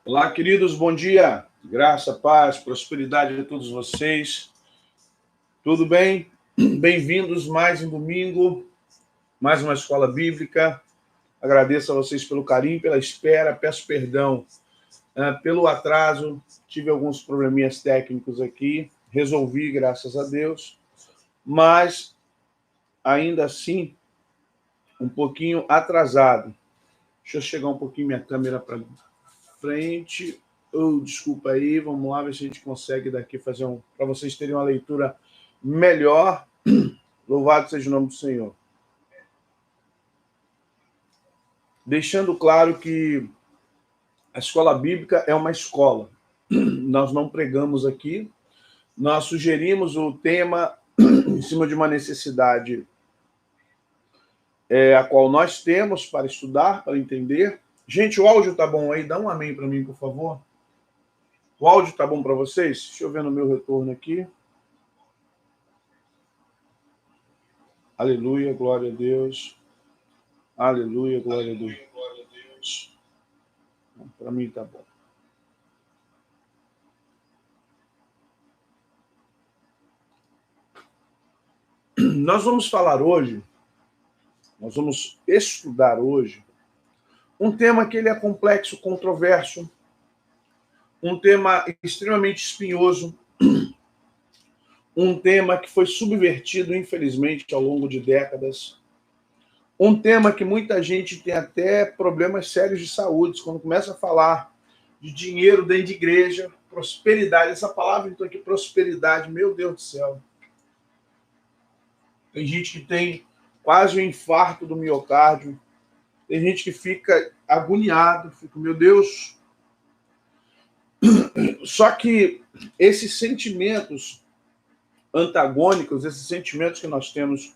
Olá, queridos, bom dia. Graça, paz, prosperidade a todos vocês. Tudo bem? Bem-vindos mais um domingo, mais uma escola bíblica. Agradeço a vocês pelo carinho, pela espera. Peço perdão pelo atraso. Tive alguns probleminhas técnicos aqui. Resolvi, graças a Deus. Mas, ainda assim, um pouquinho atrasado. Deixa eu chegar um pouquinho minha câmera para frente. Desculpa aí, vamos lá ver se a gente consegue daqui fazer para vocês terem uma leitura melhor. Louvado seja o nome do Senhor. Deixando claro que a escola bíblica é uma escola. Nós não pregamos aqui, nós sugerimos o tema em cima de uma necessidade a qual nós temos para estudar, para entender. Gente, o áudio tá bom aí? Dá um amém para mim, por favor. O áudio tá bom para vocês? Deixa eu ver no meu retorno aqui. Aleluia, glória a Deus. Aleluia, glória a Deus. Para mim tá bom. Nós vamos falar hoje, nós vamos estudar hoje um tema que ele é complexo, controverso, um tema extremamente espinhoso, um tema que foi subvertido, infelizmente, ao longo de décadas, um tema que muita gente tem até problemas sérios de saúde, quando começa a falar de dinheiro dentro de igreja, prosperidade, essa palavra então aqui, prosperidade, meu Deus do céu. Tem gente que tem quase um infarto do miocárdio, tem gente que fica agoniado, fica, meu Deus. Só que esses sentimentos antagônicos, esses sentimentos que nós temos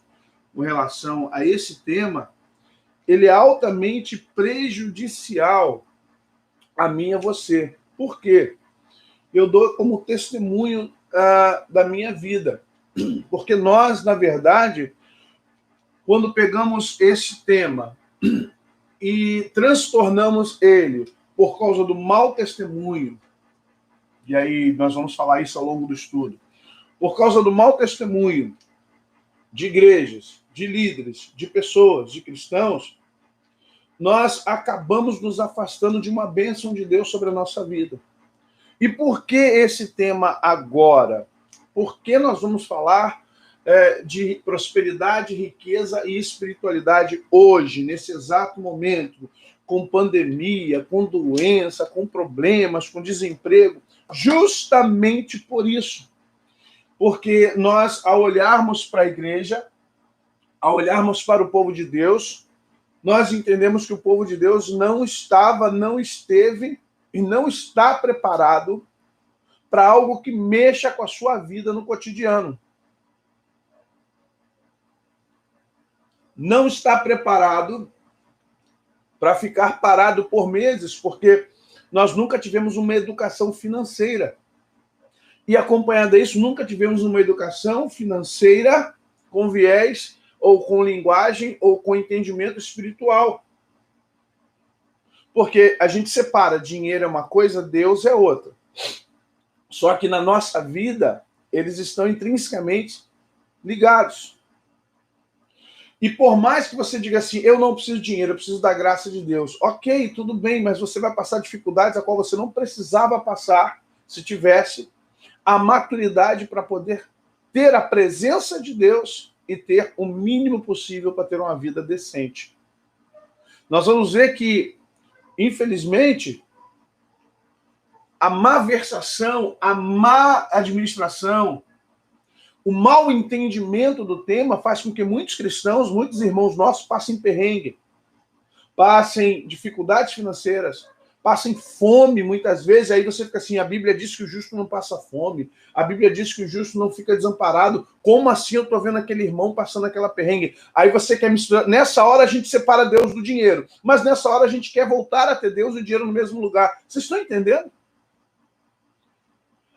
com relação a esse tema, ele é altamente prejudicial a mim e a você. Por quê? Eu dou como testemunho da minha vida. Porque nós, na verdade, quando pegamos esse tema e transtornamos ele por causa do mau testemunho, e aí nós vamos falar isso ao longo do estudo, por causa do mau testemunho de igrejas, de líderes, de pessoas, de cristãos, nós acabamos nos afastando de uma bênção de Deus sobre a nossa vida. E por que esse tema agora? Por que nós vamos falar de prosperidade, riqueza e espiritualidade hoje, nesse exato momento, com pandemia, com doença, com problemas, com desemprego? Justamente por isso. Porque nós, ao olharmos para a igreja, ao olharmos para o povo de Deus, nós entendemos que o povo de Deus não estava, não esteve e não está preparado para algo que mexa com a sua vida no cotidiano. Não está preparado para ficar parado por meses, porque nós nunca tivemos uma educação financeira. E acompanhado a isso, nunca tivemos uma educação financeira com viés, ou com linguagem, ou com entendimento espiritual. Porque a gente separa, dinheiro é uma coisa, Deus é outra. Só que na nossa vida, eles estão intrinsecamente ligados. E por mais que você diga assim, eu não preciso de dinheiro, eu preciso da graça de Deus. Ok, tudo bem, mas você vai passar dificuldades a qual você não precisava passar se tivesse a maturidade para poder ter a presença de Deus e ter o mínimo possível para ter uma vida decente. Nós vamos ver que, infelizmente, a má versação, a má administração, o mau entendimento do tema faz com que muitos cristãos, muitos irmãos nossos passem perrengue, passem dificuldades financeiras, passem fome muitas vezes. Aí você fica assim, a Bíblia diz que o justo não passa fome, a Bíblia diz que o justo não fica desamparado. Como assim eu estou vendo aquele irmão passando aquela perrengue? Aí você quer misturar. Nessa hora a gente separa Deus do dinheiro, mas nessa hora a gente quer voltar a ter Deus e o dinheiro no mesmo lugar. Vocês estão entendendo?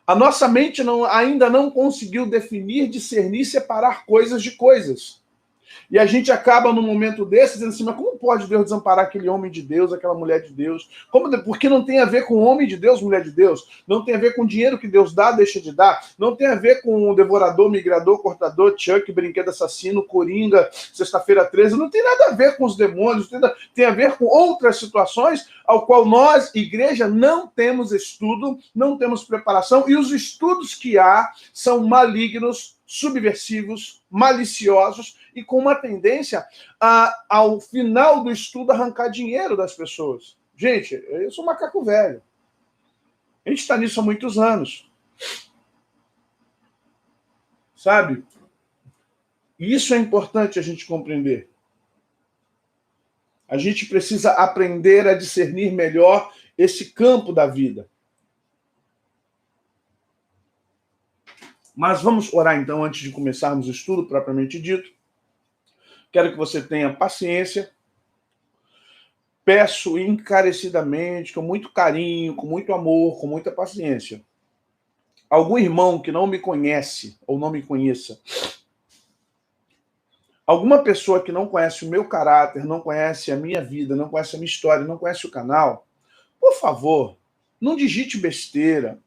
A nossa mente ainda não conseguiu definir, discernir, separar coisas de coisas. E a gente acaba, num momento desse, dizendo assim, mas como pode Deus desamparar aquele homem de Deus, aquela mulher de Deus? Porque não tem a ver com homem de Deus, mulher de Deus. Não tem a ver com o dinheiro que Deus dá, deixa de dar. Não tem a ver com o devorador, migrador, cortador, Chuck, brinquedo assassino, coringa, sexta-feira 13. Não tem nada a ver com os demônios. Tem a ver com outras situações ao qual nós, igreja, não temos estudo, não temos preparação. E os estudos que há são malignos, subversivos, maliciosos e com uma tendência ao final do estudo, arrancar dinheiro das pessoas. Gente, eu sou macaco velho. A gente está nisso há muitos anos. Sabe? E isso é importante a gente compreender. A gente precisa aprender a discernir melhor esse campo da vida. Mas vamos orar então, antes de começarmos o estudo propriamente dito. Quero que você tenha paciência. Peço encarecidamente, com muito carinho, com muito amor, com muita paciência. Algum irmão que não me conhece ou não me conheça, alguma pessoa que não conhece o meu caráter, não conhece a minha vida, não conhece a minha história, não conhece o canal, por favor, não digite besteira.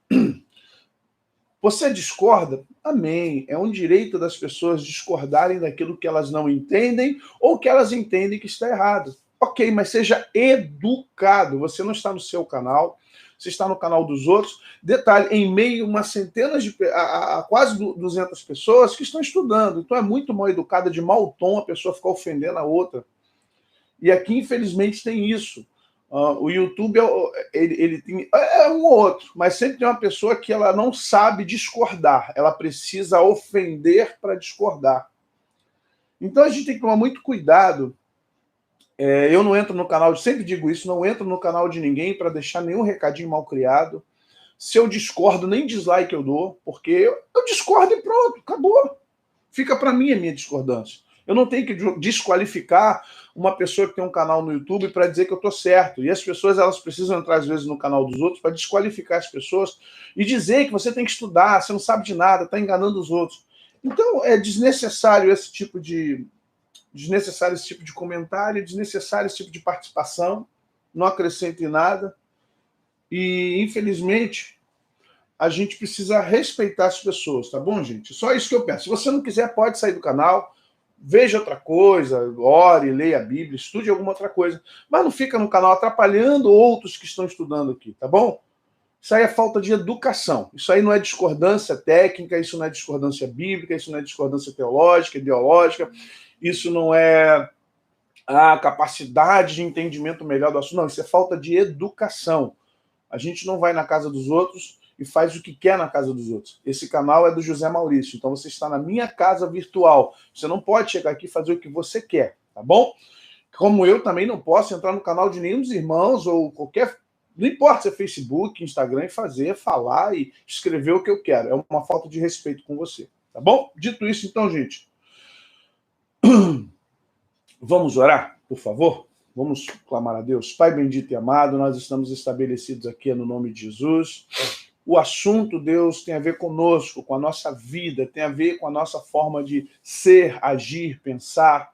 Você discorda? Amém. É um direito das pessoas discordarem daquilo que elas não entendem ou que elas entendem que está errado. Ok, mas seja educado. Você não está no seu canal, você está no canal dos outros. Detalhe, em meio a uma centenas a quase 200 pessoas que estão estudando. Então é muito mal educada, de mau tom, a pessoa ficar ofendendo a outra. E aqui, infelizmente, tem isso. O YouTube, ele tem um ou outro, mas sempre tem uma pessoa que ela não sabe discordar. Ela precisa ofender para discordar. Então a gente tem que tomar muito cuidado. Eu não entro no canal, sempre digo isso, não entro no canal de ninguém para deixar nenhum recadinho mal criado. Se eu discordo, nem dislike eu dou, porque eu discordo e pronto, acabou. Fica para mim a minha discordância. Eu não tenho que desqualificar uma pessoa que tem um canal no YouTube para dizer que eu estou certo. E as pessoas, elas precisam entrar às vezes no canal dos outros para desqualificar as pessoas e dizer que você tem que estudar, você não sabe de nada, está enganando os outros. Então é desnecessário esse tipo de comentário, é desnecessário esse tipo de participação, não acrescenta em nada. E, infelizmente, a gente precisa respeitar as pessoas, tá bom, gente? Só isso que eu peço. Se você não quiser, pode sair do canal, veja outra coisa, ore, leia a Bíblia, estude alguma outra coisa, mas não fica no canal atrapalhando outros que estão estudando aqui, tá bom? Isso aí é falta de educação. Isso aí não é discordância técnica, isso não é discordância bíblica, isso não é discordância teológica, ideológica, isso não é a capacidade de entendimento melhor do assunto. Não, isso é falta de educação. A gente não vai na casa dos outros e faz o que quer na casa dos outros. Esse canal é do José Maurício, então você está na minha casa virtual. Você não pode chegar aqui e fazer o que você quer, tá bom? Como eu também não posso entrar no canal de nenhum dos irmãos ou qualquer... Não importa se é Facebook, Instagram, e falar e escrever o que eu quero. É uma falta de respeito com você, tá bom? Dito isso, então, gente, vamos orar, por favor? Vamos clamar a Deus. Pai bendito e amado, nós estamos estabelecidos aqui no nome de Jesus. O assunto, Deus, tem a ver conosco, com a nossa vida, tem a ver com a nossa forma de ser, agir, pensar.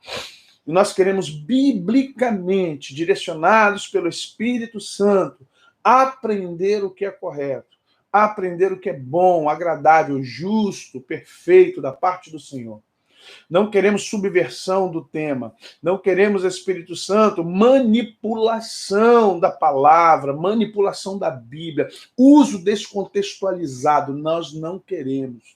E nós queremos, biblicamente, direcionados pelo Espírito Santo, aprender o que é correto, aprender o que é bom, agradável, justo, perfeito da parte do Senhor. Não queremos subversão do tema, não queremos, Espírito Santo, manipulação da palavra, manipulação da Bíblia, uso descontextualizado, nós não queremos.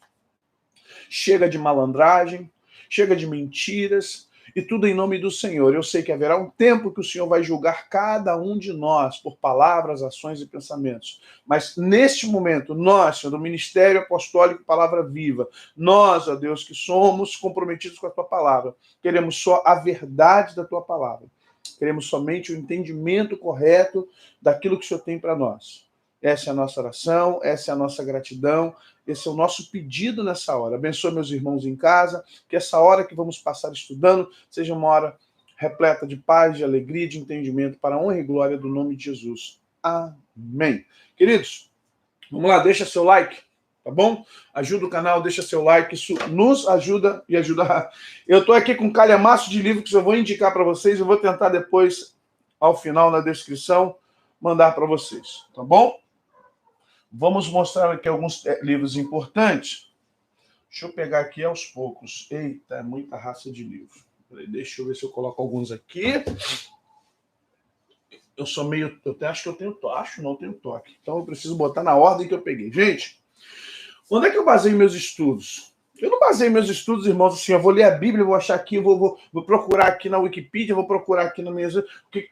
Chega de malandragem, chega de mentiras, e tudo em nome do Senhor. Eu sei que haverá um tempo que o Senhor vai julgar cada um de nós por palavras, ações e pensamentos. Mas neste momento, nós, Senhor, do Ministério Apostólico Palavra Viva, nós, ó Deus, que somos comprometidos com a Tua Palavra, queremos só a verdade da Tua Palavra. Queremos somente o entendimento correto daquilo que o Senhor tem para nós. Essa é a nossa oração, essa é a nossa gratidão, esse é o nosso pedido nessa hora. Abençoa meus irmãos em casa, que essa hora que vamos passar estudando seja uma hora repleta de paz, de alegria, de entendimento, para a honra e glória do nome de Jesus. Amém. Queridos, vamos lá, deixa seu like, tá bom? Ajuda o canal, deixa seu like, isso nos ajuda e ajuda. Eu estou aqui com um calhamaço de livros que eu vou indicar para vocês, eu vou tentar depois, ao final, na descrição, mandar para vocês, tá bom? Vamos mostrar aqui alguns livros importantes. Deixa eu pegar aqui aos poucos. Eita, é muita raça de livro. Deixa eu ver se eu coloco alguns aqui. Eu sou meio... Eu até acho que eu tenho toque. Acho não tenho toque. Então eu preciso botar na ordem que eu peguei. Gente, onde é que eu baseio meus estudos? Eu não baseio meus estudos, irmãos, assim, eu vou ler a Bíblia, vou achar aqui, vou procurar aqui na Wikipedia, vou procurar aqui na minha...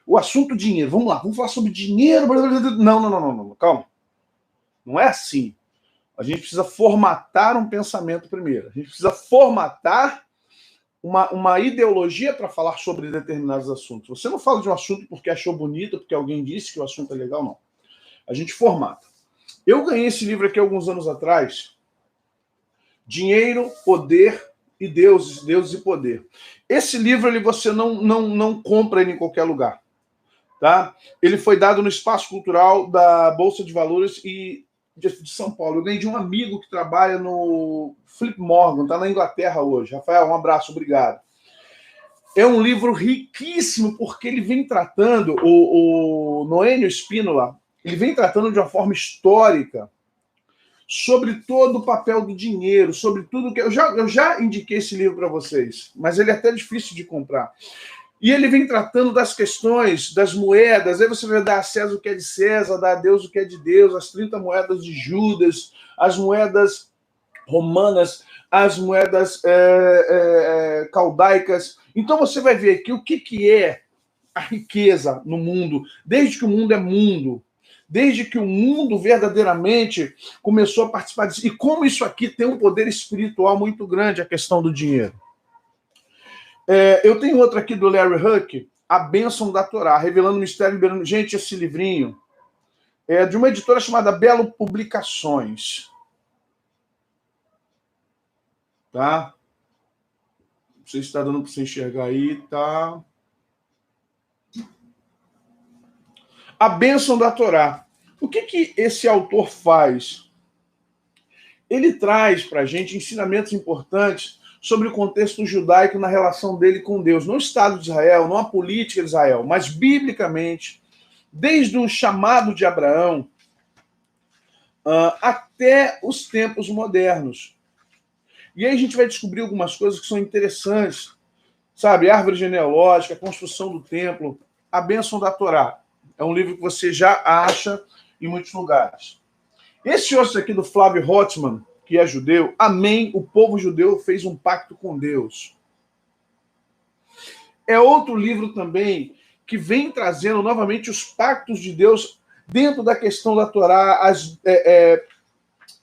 O assunto dinheiro. Vamos lá, vamos falar sobre dinheiro. Não. Calma. Não é assim. A gente precisa formatar um pensamento primeiro. A gente precisa formatar uma ideologia para falar sobre determinados assuntos. Você não fala de um assunto porque achou bonito, porque alguém disse que o assunto é legal, não. A gente formata. Eu ganhei esse livro aqui alguns anos atrás. Dinheiro, Poder e Deuses, Deuses e Poder. Esse livro você não compra ele em qualquer lugar. Tá? Ele foi dado no Espaço Cultural da Bolsa de Valores de São Paulo. Eu ganhei de um amigo que trabalha no Philip Morgan, está na Inglaterra hoje. Rafael, um abraço, obrigado. É um livro riquíssimo, porque ele vem tratando, o Noêmio Spínola, ele vem tratando de uma forma histórica sobre todo o papel do dinheiro, sobre tudo que... Eu já indiquei esse livro para vocês, mas ele é até difícil de comprar. E ele vem tratando das questões, das moedas. Aí você vai dar a César o que é de César, dar a Deus o que é de Deus, as 30 moedas de Judas, as moedas romanas, as moedas caldaicas. Então você vai ver aqui o que é a riqueza no mundo, desde que o mundo é mundo, desde que o mundo verdadeiramente começou a participar disso. E como isso aqui tem um poder espiritual muito grande, a questão do dinheiro. Eu tenho outro aqui do Larry Huck, A Bênção da Torá, revelando o mistério liberando. Gente, esse livrinho é de uma editora chamada Belo Publicações. Tá? Não sei se está dando para você enxergar aí, tá? A Bênção da Torá. O que esse autor faz? Ele traz para a gente ensinamentos importantes sobre o contexto judaico na relação dele com Deus. Não o Estado de Israel, não a política de Israel, mas biblicamente, desde o chamado de Abraão até os tempos modernos. E aí a gente vai descobrir algumas coisas que são interessantes, sabe? Árvore genealógica, a construção do templo, A Bênção da Torá. É um livro que você já acha em muitos lugares. Esse outro aqui do Flávio Holtzman, que é judeu, Amém, o povo judeu fez um pacto com Deus. É outro livro também que vem trazendo novamente os pactos de Deus dentro da questão da Torá,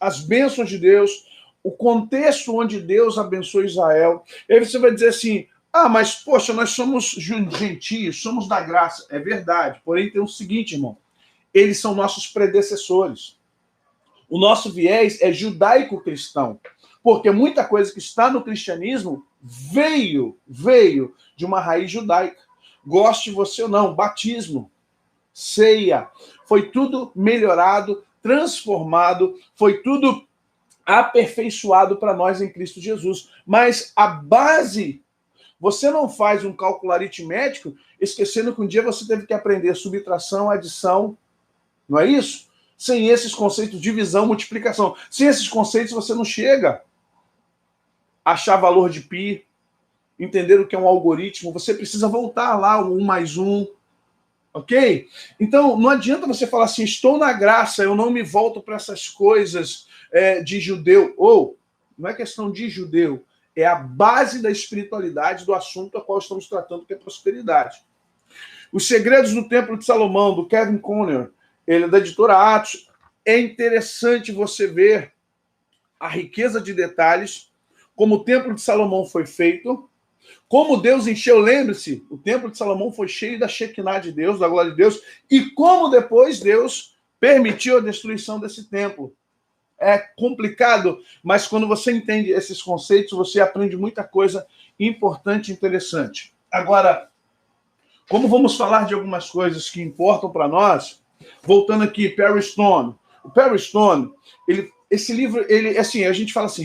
as bênçãos de Deus, o contexto onde Deus abençoa Israel. E aí você vai dizer assim, mas poxa, nós somos gentios, somos da graça. É verdade, porém tem o seguinte, irmão, eles são nossos predecessores. O nosso viés é judaico-cristão, porque muita coisa que está no cristianismo veio de uma raiz judaica. Goste você ou não, batismo, ceia, foi tudo melhorado, transformado, foi tudo aperfeiçoado para nós em Cristo Jesus. Mas a base, você não faz um cálculo aritmético esquecendo que um dia você teve que aprender subtração, adição, não é isso? Sem esses conceitos, divisão, multiplicação. Sem esses conceitos, você não chega a achar valor de π, entender o que é um algoritmo. Você precisa voltar lá, o 1 mais 1. Ok? Então, não adianta você falar assim, estou na graça, eu não me volto para essas coisas de judeu. Não é questão de judeu. É a base da espiritualidade do assunto a qual estamos tratando, que é prosperidade. Os Segredos do Templo de Salomão, do Kevin Conner, ele é da editora Atos. É interessante você ver a riqueza de detalhes, como o Templo de Salomão foi feito, como Deus encheu, lembre-se, o Templo de Salomão foi cheio da Shekinah de Deus, da glória de Deus, e como depois Deus permitiu a destruição desse templo. É complicado, mas quando você entende esses conceitos, você aprende muita coisa importante e interessante. Agora, como vamos falar de algumas coisas que importam para nós, voltando aqui, Perry Stone. O Perry Stone, ele esse livro, ele, assim, a gente fala assim,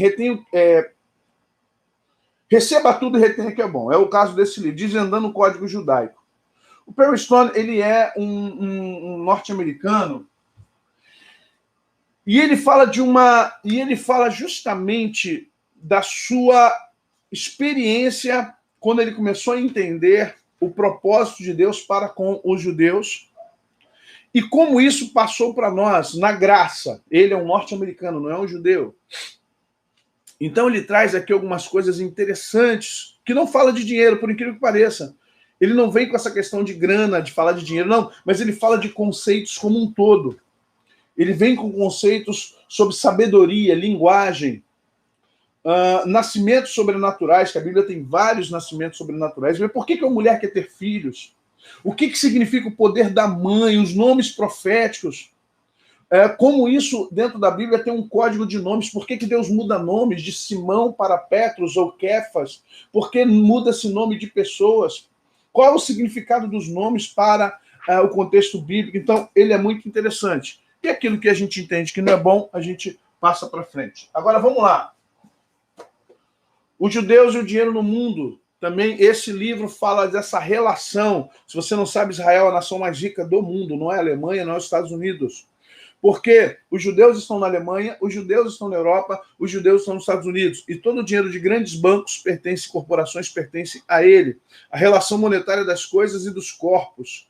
receba tudo e retenha que é bom. É o caso desse livro, Desvendando o Código Judaico. O Perry Stone, ele é um norte-americano e ele fala justamente da sua experiência quando ele começou a entender o propósito de Deus para com os judeus e como isso passou para nós na graça. Ele é um norte-americano, não é um judeu. Então ele traz aqui algumas coisas interessantes, que não fala de dinheiro, por incrível que pareça. Ele não vem com essa questão de grana, de falar de dinheiro, não, mas ele fala de conceitos como um todo. Ele vem com conceitos sobre sabedoria, linguagem, nascimentos sobrenaturais, que a Bíblia tem vários nascimentos sobrenaturais. Por que uma mulher quer ter filhos? O que significa o poder da mãe, os nomes proféticos? Como isso, dentro da Bíblia, tem um código de nomes. Por que Deus muda nomes de Simão para Petros ou Kefas? Por que muda-se nome de pessoas? Qual é o significado dos nomes para o contexto bíblico? Então, ele é muito interessante. E aquilo que a gente entende que não é bom, a gente passa para frente. Agora, vamos lá. Os judeus e o dinheiro no mundo. Também esse livro fala dessa relação. Se você não sabe, Israel é a nação mais rica do mundo. Não é a Alemanha, não é os Estados Unidos. Porque os judeus estão na Alemanha, os judeus estão na Europa, os judeus estão nos Estados Unidos. E todo o dinheiro de grandes bancos pertence, corporações pertence a ele. A relação monetária das coisas e dos corpos.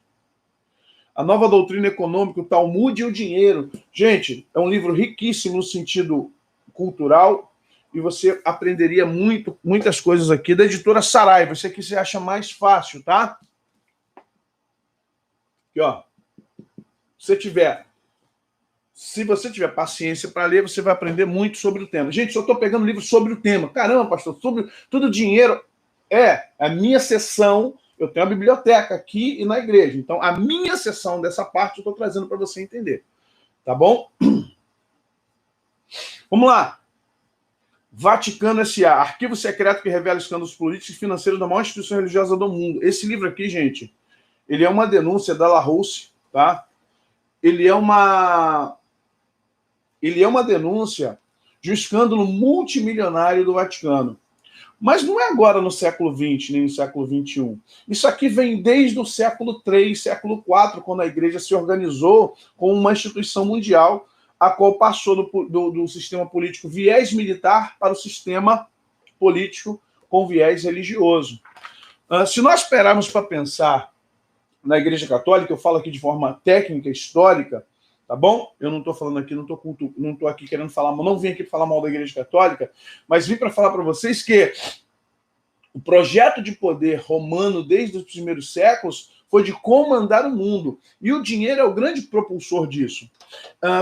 A nova doutrina econômica, o Talmud e o dinheiro. Gente, é um livro riquíssimo no sentido cultural e você aprenderia muitas coisas aqui. Da editora Saraiva. Esse aqui você acha mais fácil, tá? Aqui, ó. Se você tiver paciência para ler, você vai aprender muito sobre o tema. Gente, eu estou pegando livro sobre o tema. Caramba, pastor, sobre tudo dinheiro. É a minha sessão. Eu tenho a biblioteca aqui e na igreja. Então, a minha sessão dessa parte eu estou trazendo para você entender. Tá bom? Vamos lá. Vaticano S.A. Arquivo secreto que revela escândalos políticos e financeiros da maior instituição religiosa do mundo. Esse livro aqui, gente, ele é uma denúncia da LaRousse, tá? Ele é uma denúncia de um escândalo multimilionário do Vaticano. Mas não é agora no século XX, nem no século XXI. Isso aqui vem desde o século III, século IV, quando a igreja se organizou como uma instituição mundial, a qual passou do sistema político viés militar para o sistema político com viés religioso. Se nós esperarmos para pensar na Igreja Católica, eu falo aqui de forma técnica, histórica, tá bom? Eu não estou falando aqui, não estou aqui querendo falar, não vim aqui para falar mal da Igreja Católica, mas vim para falar para vocês que o projeto de poder romano desde os primeiros séculos foi de comandar o mundo. E o dinheiro é o grande propulsor disso.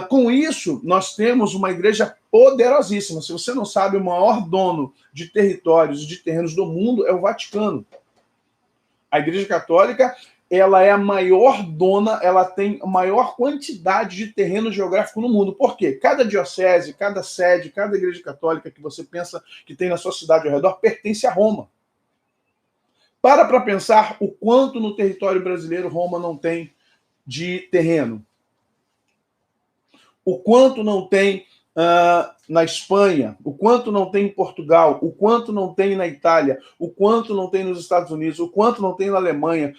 Com isso, nós temos uma igreja poderosíssima. Se você não sabe, o maior dono de territórios e de terrenos do mundo é o Vaticano. A Igreja Católica, ela é a maior dona, ela tem a maior quantidade de terreno geográfico no mundo. Por quê? Cada diocese, cada sede, cada igreja católica que você pensa que tem na sua cidade ao redor pertence a Roma. Para pensar o quanto no território brasileiro Roma não tem de terreno. O quanto não tem na Espanha, o quanto não tem em Portugal, o quanto não tem na Itália, o quanto não tem nos Estados Unidos, o quanto não tem na Alemanha,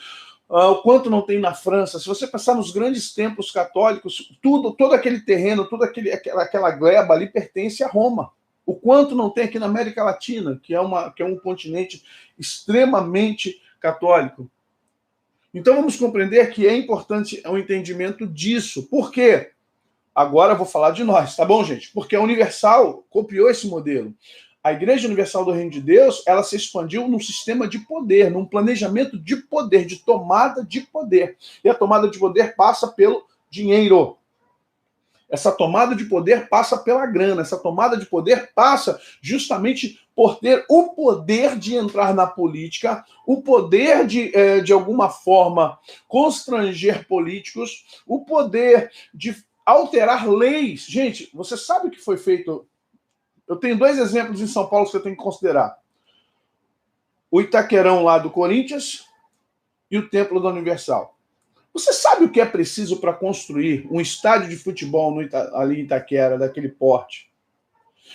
o quanto não tem na França. Se você pensar nos grandes templos católicos, todo aquele terreno, toda aquela gleba ali pertence a Roma. O quanto não tem aqui na América Latina, que é um continente extremamente católico. Então vamos compreender que é importante o entendimento disso. Por quê? Agora eu vou falar de nós, tá bom, gente? Porque a Universal copiou esse modelo. A Igreja Universal do Reino de Deus, ela se expandiu num sistema de poder, num planejamento de poder, de tomada de poder. E a tomada de poder passa pelo dinheiro. Essa tomada de poder passa pela grana. Essa tomada de poder passa justamente por ter o poder de entrar na política, o poder de alguma forma, constranger políticos, o poder de alterar leis. Gente, você sabe o que foi feito? Eu tenho 2 exemplos em São Paulo que você tem que considerar. O Itaquerão lá do Corinthians e o Templo da Universal. Você sabe o que é preciso para construir um estádio de futebol ali em Itaquera, daquele porte?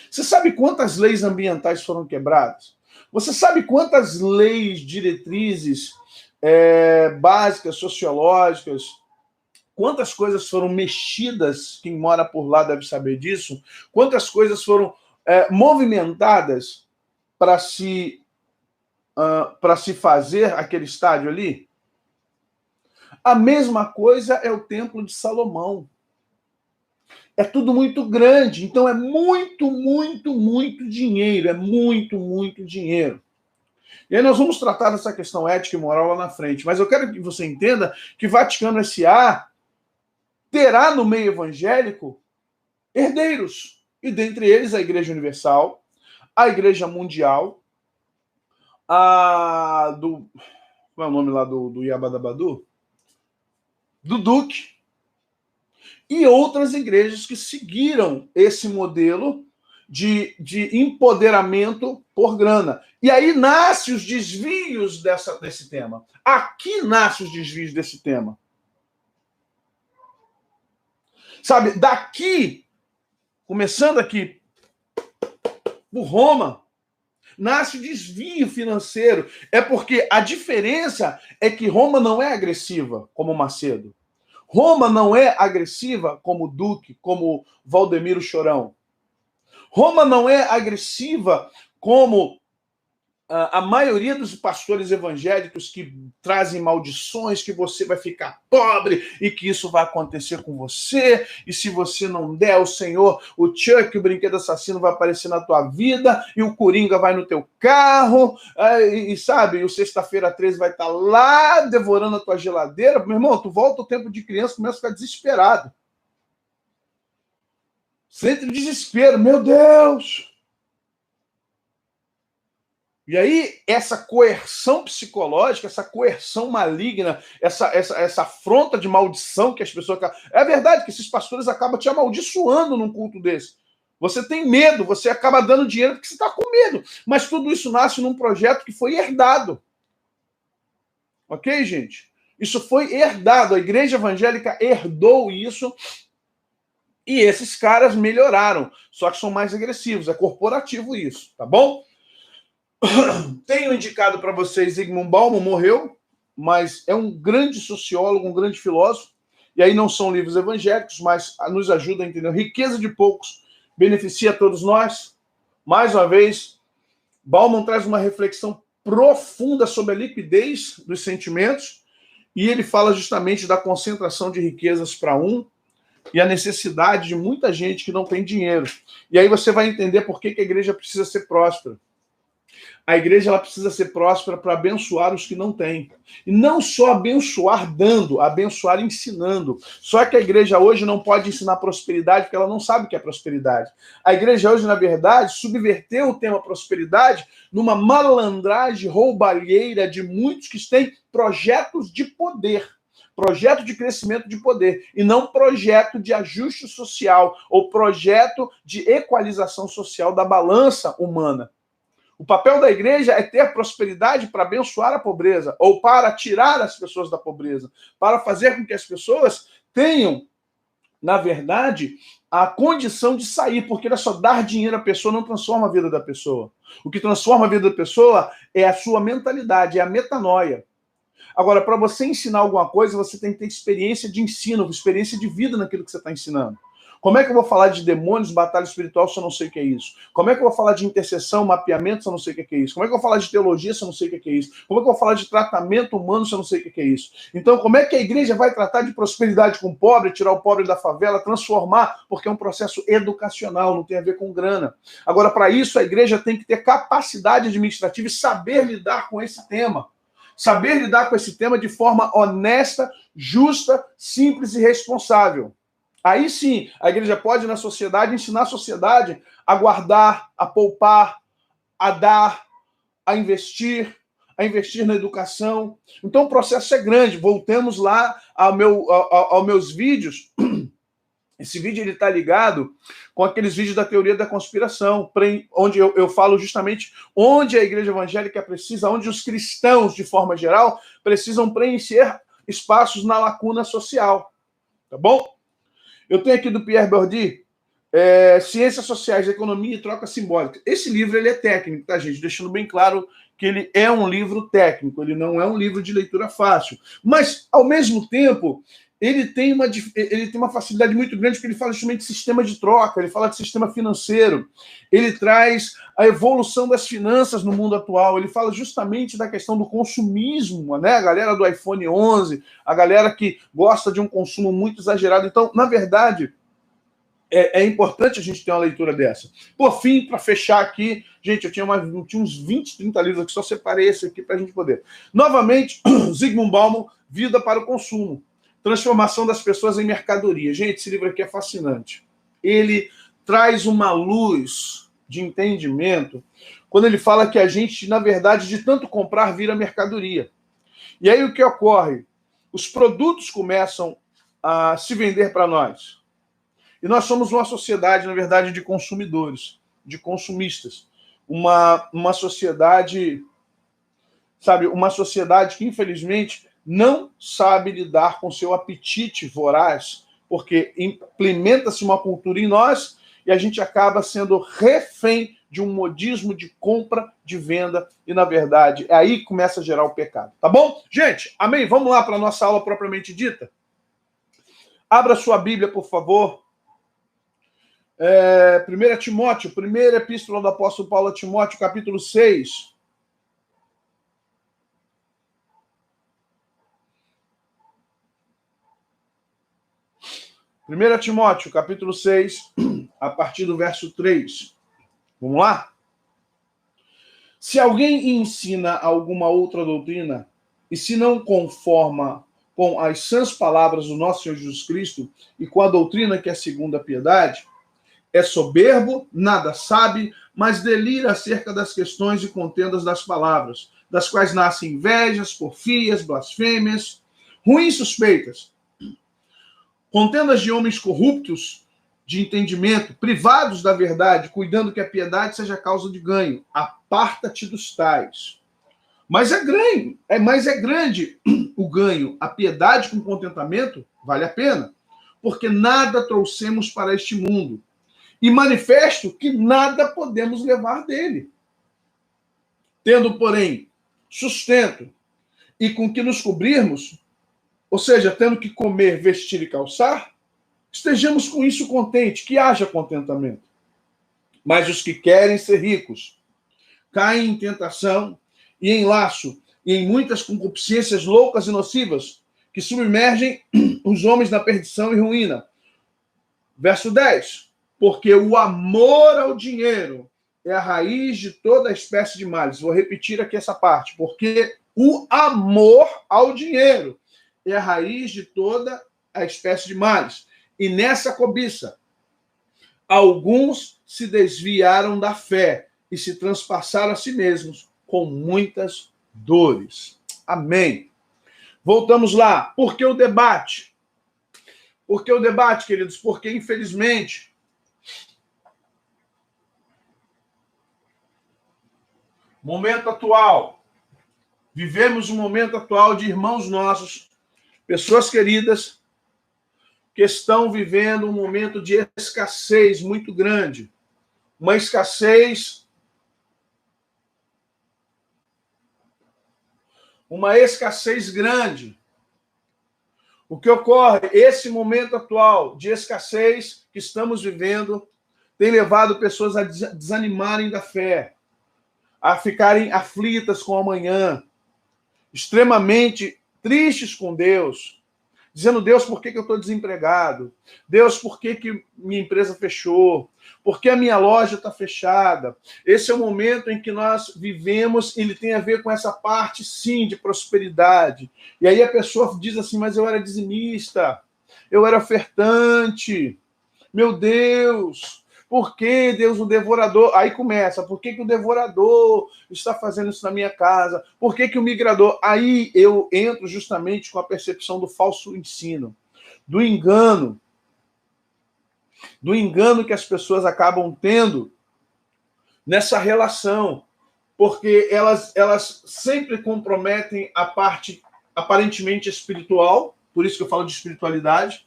Você sabe quantas leis ambientais foram quebradas? Você sabe quantas leis, diretrizes básicas, sociológicas, quantas coisas foram mexidas? Quem mora por lá deve saber disso. Quantas coisas foram movimentadas para se fazer aquele estádio ali? A mesma coisa é o Templo de Salomão. É tudo muito grande, então é muito, muito, muito dinheiro, é muito, muito dinheiro. E aí nós vamos tratar dessa questão ética e moral lá na frente, mas eu quero que você entenda que Vaticano S.A. terá no meio evangélico herdeiros, e dentre eles a Igreja Universal, a Igreja Mundial, como é o nome lá do Yabadabadu? Do Duque, e outras igrejas que seguiram esse modelo de empoderamento por grana. E aí nascem os desvios desse tema. Aqui nascem os desvios desse tema. Sabe, daqui, começando aqui por Roma, nasce o desvio financeiro. É porque a diferença é que Roma não é agressiva, como Macedo. Roma não é agressiva como Duque, como Valdemiro Chorão. Roma não é agressiva como a maioria dos pastores evangélicos que trazem maldições, que você vai ficar pobre e que isso vai acontecer com você, e se você não der, o Senhor, o Chuck, o brinquedo assassino, vai aparecer na tua vida, e o Coringa vai no teu carro, e sabe, o Sexta-feira 13 vai estar lá devorando a tua geladeira. Meu irmão, tu volta o tempo de criança, começa a ficar desesperado. Você entra em desespero, meu Deus! E aí, essa coerção psicológica, essa coerção maligna, essa afronta de maldição que as pessoas... É verdade que esses pastores acabam te amaldiçoando num culto desse. Você tem medo, você acaba dando dinheiro porque você está com medo. Mas tudo isso nasce num projeto que foi herdado. Ok, gente? Isso foi herdado. A igreja evangélica herdou isso e esses caras melhoraram. Só que são mais agressivos. É corporativo isso, tá bom? Tenho indicado para vocês, Zygmunt Bauman morreu, mas é um grande sociólogo, um grande filósofo, e aí não são livros evangélicos, mas nos ajuda a entender. Riqueza de poucos beneficia a todos nós. Mais uma vez, Bauman traz uma reflexão profunda sobre a liquidez dos sentimentos, e ele fala justamente da concentração de riquezas para um, e a necessidade de muita gente que não tem dinheiro. E aí você vai entender por que a igreja precisa ser próspera. A igreja ela precisa ser próspera para abençoar os que não têm. E não só abençoar dando, abençoar ensinando. Só que a igreja hoje não pode ensinar prosperidade porque ela não sabe o que é prosperidade. A igreja hoje, na verdade, subverteu o tema prosperidade numa malandragem roubalheira de muitos que têm projetos de poder. Projeto de crescimento de poder, e não projeto de ajuste social ou projeto de equalização social da balança humana. O papel da igreja é ter prosperidade para abençoar a pobreza, ou para tirar as pessoas da pobreza, para fazer com que as pessoas tenham, na verdade, a condição de sair, porque só dar dinheiro à pessoa não transforma a vida da pessoa. O que transforma a vida da pessoa é a sua mentalidade, é a metanoia. Agora, para você ensinar alguma coisa, você tem que ter experiência de ensino, experiência de vida naquilo que você está ensinando. Como é que eu vou falar de demônios, batalha espiritual, se eu não sei o que é isso? Como é que eu vou falar de intercessão, mapeamento, se eu não sei o que é isso? Como é que eu vou falar de teologia, se eu não sei o que é isso? Como é que eu vou falar de tratamento humano, se eu não sei o que é isso? Então, como é que a igreja vai tratar de prosperidade com o pobre, tirar o pobre da favela, transformar? Porque é um processo educacional, não tem a ver com grana. Agora, para isso, a igreja tem que ter capacidade administrativa e saber lidar com esse tema. Saber lidar com esse tema de forma honesta, justa, simples e responsável. Aí sim, a igreja pode, na sociedade, ensinar a sociedade a guardar, a poupar, a dar, a investir na educação. Então o processo é grande. Voltemos lá aos meus vídeos. Esse vídeo está ligado com aqueles vídeos da teoria da conspiração, onde eu falo justamente onde a igreja evangélica precisa, onde os cristãos, de forma geral, precisam preencher espaços na lacuna social. Tá bom? Eu tenho aqui do Pierre Bourdieu, Ciências Sociais, Economia e Troca Simbólica. Esse livro ele é técnico, tá, gente? Deixando bem claro que ele é um livro técnico, ele não é um livro de leitura fácil. Mas, ao mesmo tempo, ele tem uma facilidade muito grande, porque ele fala justamente de sistema de troca, ele fala de sistema financeiro, ele traz a evolução das finanças no mundo atual, ele fala justamente da questão do consumismo, né? A galera do iPhone 11, a galera que gosta de um consumo muito exagerado. Então, na verdade, é importante a gente ter uma leitura dessa. Por fim, para fechar aqui, gente, eu tinha uns 20, 30 livros aqui, só separei esse aqui para a gente poder. Novamente, Zygmunt Bauman, Vida para o Consumo. Transformação das pessoas em mercadoria. Gente, esse livro aqui é fascinante. Ele traz uma luz de entendimento quando ele fala que a gente, na verdade, de tanto comprar, vira mercadoria. E aí o que ocorre? Os produtos começam a se vender para nós. E nós somos uma sociedade, na verdade, de consumidores, de consumistas. Uma sociedade, sabe, uma sociedade que, infelizmente, não sabe lidar com seu apetite voraz, porque implementa-se uma cultura em nós e a gente acaba sendo refém de um modismo de compra, de venda, e, na verdade, é aí que começa a gerar o pecado. Tá bom? Gente, amém? Vamos lá para a nossa aula propriamente dita? Abra sua Bíblia, por favor. 1 Timóteo, primeira epístola do apóstolo Paulo a Timóteo, capítulo 6. Primeira Timóteo, capítulo 6, a partir do verso 3. Vamos lá? Se alguém ensina alguma outra doutrina, e se não conforma com as sãs palavras do nosso Senhor Jesus Cristo e com a doutrina que é segundo a piedade, é soberbo, nada sabe, mas delira acerca das questões e contendas das palavras, das quais nascem invejas, porfias, blasfêmias, ruins suspeitas, contendas de homens corruptos de entendimento, privados da verdade, cuidando que a piedade seja causa de ganho. Aparta-te dos tais. Mas é grande o ganho. A piedade com contentamento vale a pena, porque nada trouxemos para este mundo. E manifesto que nada podemos levar dele. Tendo, porém, sustento e com que nos cobrirmos, ou seja, tendo que comer, vestir e calçar, estejamos com isso contentes, que haja contentamento. Mas os que querem ser ricos caem em tentação e em laço e em muitas concupiscências loucas e nocivas que submergem os homens na perdição e ruína. Verso 10. Porque o amor ao dinheiro é a raiz de toda espécie de males. Vou repetir aqui essa parte. Porque o amor ao dinheiro é a raiz de toda a espécie de males. E nessa cobiça, alguns se desviaram da fé e se transpassaram a si mesmos com muitas dores. Amém. Voltamos lá. Por que o debate? Por que o debate, queridos? Porque, infelizmente, momento atual, vivemos um momento atual de irmãos nossos, pessoas queridas, que estão vivendo um momento de escassez muito grande. Uma escassez grande. O que ocorre? Esse momento atual de escassez que estamos vivendo tem levado pessoas a desanimarem da fé, a ficarem aflitas com o amanhã, extremamente tristes com Deus, dizendo: Deus, por que eu estou desempregado? Deus, por que minha empresa fechou? Por que a minha loja está fechada? Esse é o momento em que nós vivemos, ele tem a ver com essa parte, sim, de prosperidade. E aí a pessoa diz assim: mas eu era dizimista, eu era ofertante, meu Deus... Por que, Deus, o devorador... Aí começa, por que o devorador está fazendo isso na minha casa? Por que o migrador... Aí eu entro justamente com a percepção do falso ensino, do engano que as pessoas acabam tendo nessa relação, porque elas sempre comprometem a parte aparentemente espiritual, por isso que eu falo de espiritualidade,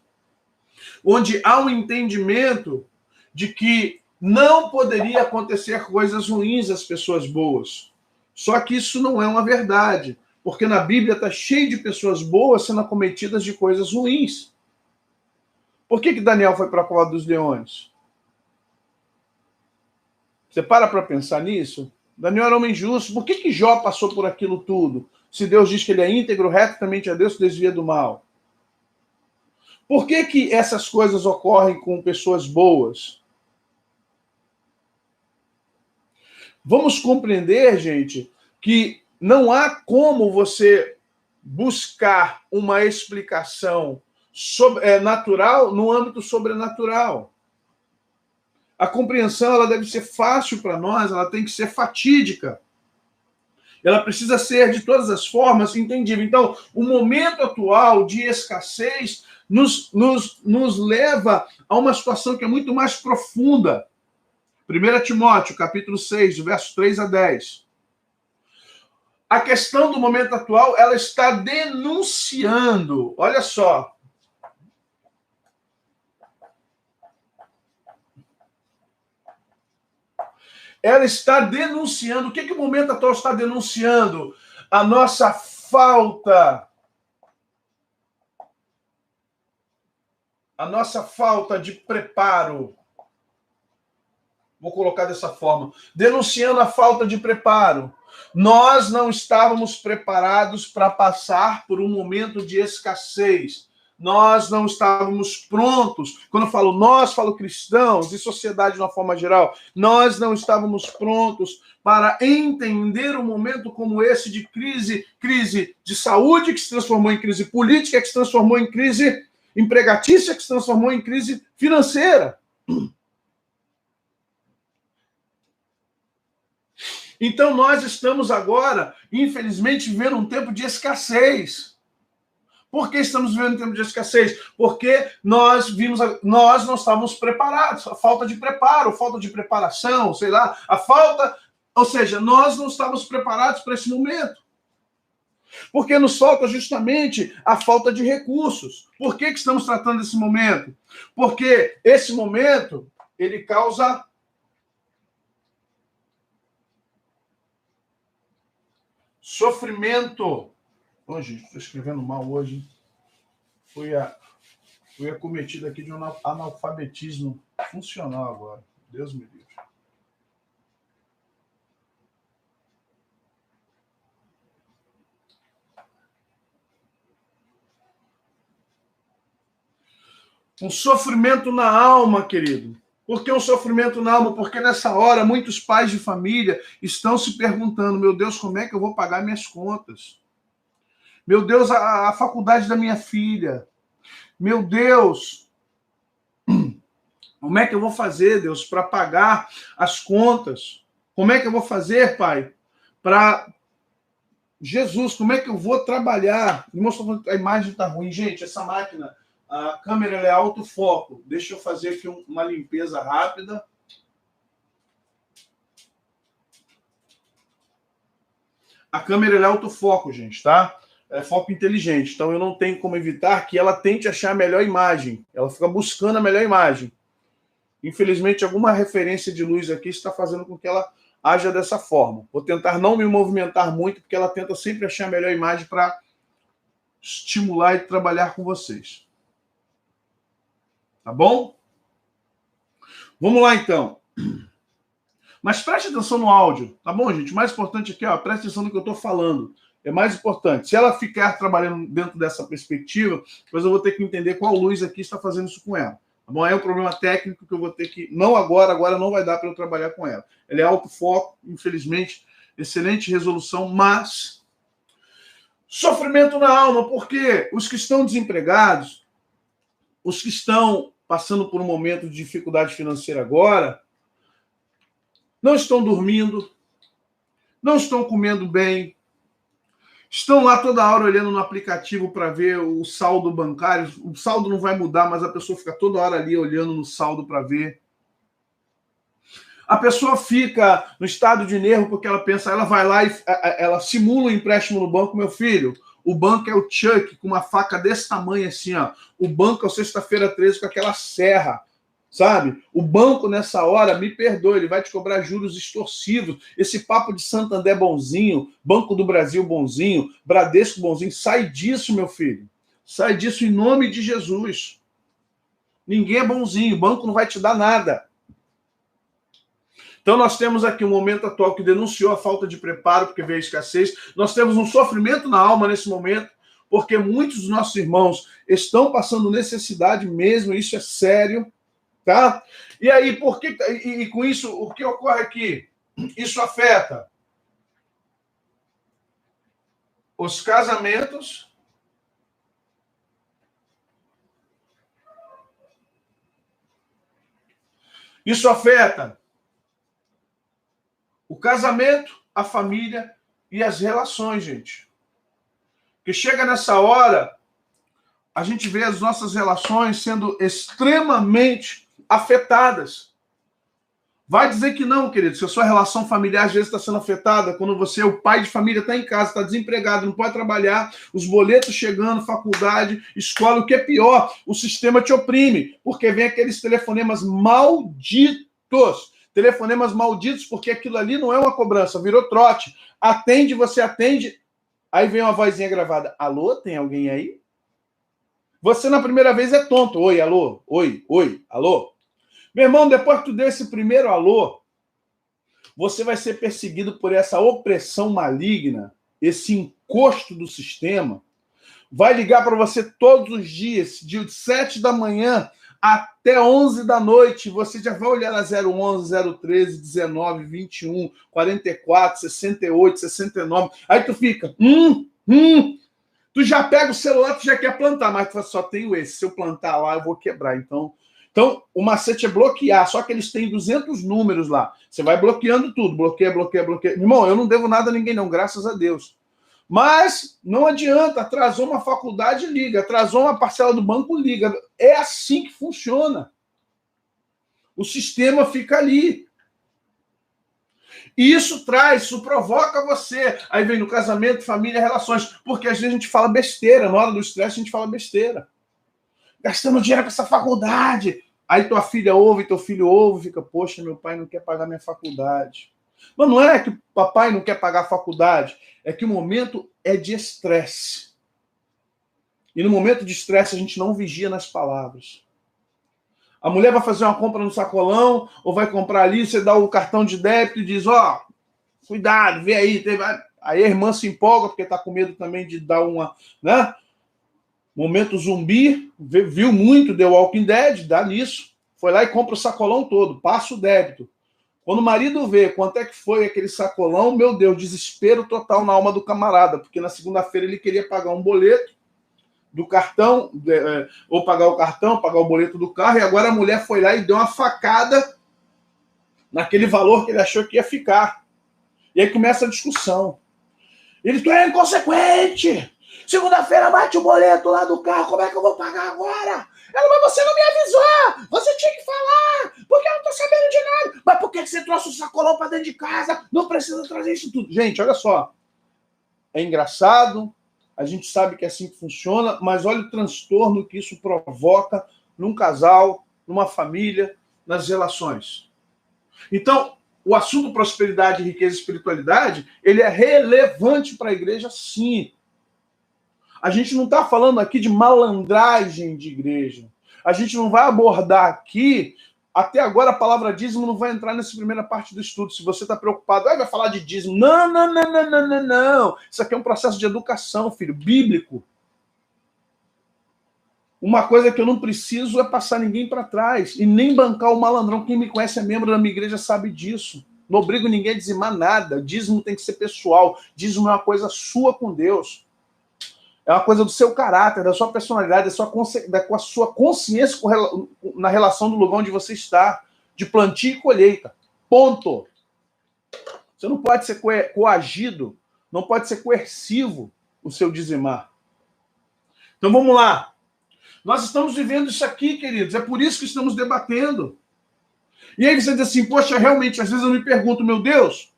onde há um entendimento de que não poderia acontecer coisas ruins às pessoas boas. Só que isso não é uma verdade, porque na Bíblia está cheio de pessoas boas sendo acometidas de coisas ruins. Por que Daniel foi para a cova dos leões? Você para pensar nisso? Daniel era homem justo. Por que Jó passou por aquilo tudo? Se Deus diz que ele é íntegro, reto, temente a Deus, se desvia do mal. Por que essas coisas ocorrem com pessoas boas? Vamos compreender, gente, que não há como você buscar uma explicação natural no âmbito sobrenatural. A compreensão ela deve ser fácil para nós, ela tem que ser fatídica. Ela precisa ser, de todas as formas, entendível. Então, o momento atual de escassez nos leva a uma situação que é muito mais profunda. 1 Timóteo, capítulo 6, versos 3 a 10. A questão do momento atual, ela está denunciando, olha só, ela está denunciando, o que o momento atual está denunciando? A nossa falta de preparo. Vou colocar dessa forma. Denunciando a falta de preparo. Nós não estávamos preparados para passar por um momento de escassez. Nós não estávamos prontos. Quando eu falo nós, falo cristãos e sociedade de uma forma geral. Nós não estávamos prontos para entender um momento como esse de crise de saúde, que se transformou em crise política, que se transformou em crise empregatícia, que se transformou em crise financeira. Então, nós estamos agora, infelizmente, vivendo um tempo de escassez. Por que estamos vivendo um tempo de escassez? Porque nós não estávamos preparados. A falta de preparo, falta de preparação, sei lá, ou seja, nós não estávamos preparados para esse momento. Porque nos falta justamente a falta de recursos. Por que estamos tratando desse momento? Porque esse momento, ele causa sofrimento. Hoje, estou escrevendo mal hoje. Fui acometido aqui de um analfabetismo funcional agora. Deus me livre. Um sofrimento na alma, querido. Por que um sofrimento na alma? Porque nessa hora muitos pais de família estão se perguntando: meu Deus, como é que eu vou pagar minhas contas? Meu Deus, a faculdade da minha filha. Meu Deus, como é que eu vou fazer, Deus, para pagar as contas? Como é que eu vou fazer, Pai, para... Jesus, como é que eu vou trabalhar? A imagem está ruim. Gente, essa máquina, a câmera é autofoco. Deixa eu fazer aqui uma limpeza rápida. A câmera é autofoco, gente, tá? É foco inteligente. Então eu não tenho como evitar que ela tente achar a melhor imagem. Ela fica buscando a melhor imagem. Infelizmente, alguma referência de luz aqui está fazendo com que ela haja dessa forma. Vou tentar não me movimentar muito, porque ela tenta sempre achar a melhor imagem para estimular e trabalhar com vocês. Tá bom? Vamos lá, então. Mas preste atenção no áudio, tá bom, gente? O mais importante aqui, ó, preste atenção no que eu estou falando. É mais importante. Se ela ficar trabalhando dentro dessa perspectiva, depois eu vou ter que entender qual luz aqui está fazendo isso com ela. Tá bom? É um problema técnico que eu vou ter que... Não agora não vai dar para eu trabalhar com ela. Ela é autofoco, infelizmente, excelente resolução, mas... Sofrimento na alma, porque os que estão desempregados, os que estão passando por um momento de dificuldade financeira agora, não estão dormindo, não estão comendo bem, estão lá toda hora olhando no aplicativo para ver o saldo bancário. O saldo não vai mudar, mas a pessoa fica toda hora ali olhando no saldo para ver. A pessoa fica no estado de nervo porque ela pensa, ela vai lá e ela simula um empréstimo no banco. Meu filho, o banco é o Chuck com uma faca desse tamanho assim, ó. O banco é o sexta-feira 13 com aquela serra. Sabe? O banco, nessa hora, me perdoe, ele vai te cobrar juros extorsivos. Esse papo de Santander bonzinho, Banco do Brasil bonzinho, Bradesco bonzinho, sai disso, meu filho. Sai disso em nome de Jesus. Ninguém é bonzinho, o banco não vai te dar nada. Então nós temos aqui um momento atual que denunciou a falta de preparo, porque veio a escassez. Nós temos um sofrimento na alma nesse momento, porque muitos dos nossos irmãos estão passando necessidade mesmo, isso é sério. Tá? E aí, por que, e com isso, o que ocorre aqui? Isso afeta os casamentos, isso afeta o casamento, a família e as relações, gente. Porque chega nessa hora, a gente vê as nossas relações sendo extremamente afetadas. Vai dizer que não, querido, se a sua relação familiar às vezes está sendo afetada, quando você, o pai de família, está em casa, está desempregado, não pode trabalhar, os boletos chegando, faculdade, escola, o que é pior, o sistema te oprime, porque vem aqueles telefonemas malditos. Telefonemas malditos, porque aquilo ali não é uma cobrança, virou trote. Atende, você atende, aí vem uma vozinha gravada. Alô, tem alguém aí? Você na primeira vez é tonto. Oi, alô? Oi, alô? Meu irmão, depois que tu deu esse primeiro alô, você vai ser perseguido por essa opressão maligna, esse encosto do sistema. Vai ligar para você todos os dias, de 7 da manhã até 11 da noite. Você já vai olhar na 011, 013, 19, 21, 44, 68, 69. Aí tu fica... Tu já pega o celular, tu já quer plantar, mas tu fala, só tenho esse. Se eu plantar lá, eu vou quebrar. Então, o macete é bloquear, só que eles têm 200 números lá. Você vai bloqueando tudo, bloqueia. Irmão, eu não devo nada a ninguém não, graças a Deus. Mas não adianta, atrasou uma faculdade, liga. Atrasou uma parcela do banco, liga. É assim que funciona. O sistema fica ali. E isso provoca você. Aí vem no casamento, família, relações. Porque às vezes a gente fala besteira. Na hora do estresse, a gente fala besteira. Gastando dinheiro com essa faculdade. Aí tua filha ouve, teu filho ouve, fica, poxa, meu pai não quer pagar minha faculdade. Mas não é que o papai não quer pagar a faculdade, é que o momento é de estresse. E no momento de estresse a gente não vigia nas palavras. A mulher vai fazer uma compra no sacolão, ou vai comprar ali, você dá o cartão de débito e diz, cuidado, vê aí. Aí a irmã se empolga, porque está com medo também de dar uma... né? Momento zumbi, viu muito The Walking Dead, dá nisso. Foi lá e compra o sacolão todo, passa o débito. Quando o marido vê quanto é que foi aquele sacolão, meu Deus, desespero total na alma do camarada, porque na segunda-feira ele queria pagar um boleto do cartão, ou pagar o cartão, pagar o boleto do carro, e agora a mulher foi lá e deu uma facada naquele valor que ele achou que ia ficar. E aí começa a discussão. Ele, tu é inconsequente! Segunda-feira bate o boleto lá do carro, como é que eu vou pagar agora? Ela, mas você não me avisou! Você tinha que falar! Porque eu não tô sabendo de nada! Mas por que você trouxe o sacolão pra dentro de casa? Não precisa trazer isso tudo. Gente, olha só. É engraçado, a gente sabe que é assim que funciona, mas olha o transtorno que isso provoca num casal, numa família, nas relações. Então, o assunto prosperidade, riqueza e espiritualidade, ele é relevante para a igreja, sim. A gente não está falando aqui de malandragem de igreja. A gente não vai abordar aqui, até agora a palavra dízimo não vai entrar nessa primeira parte do estudo. Se você está preocupado, vai falar de dízimo. Não. Isso aqui é um processo de educação, filho, bíblico. Uma coisa que eu não preciso é passar ninguém para trás e nem bancar o malandrão. Quem me conhece é membro da minha igreja sabe disso. Não obrigo ninguém a dizimar nada. O dízimo tem que ser pessoal. Dízimo é uma coisa sua com Deus. É uma coisa do seu caráter, da sua personalidade, da sua consciência na relação do lugar onde você está, de plantio e colheita. Ponto. Você não pode ser coagido, não pode ser coercivo o seu dizimar. Então vamos lá. Nós estamos vivendo isso aqui, queridos. É por isso que estamos debatendo. E aí você diz assim, poxa, realmente, às vezes eu me pergunto, meu Deus,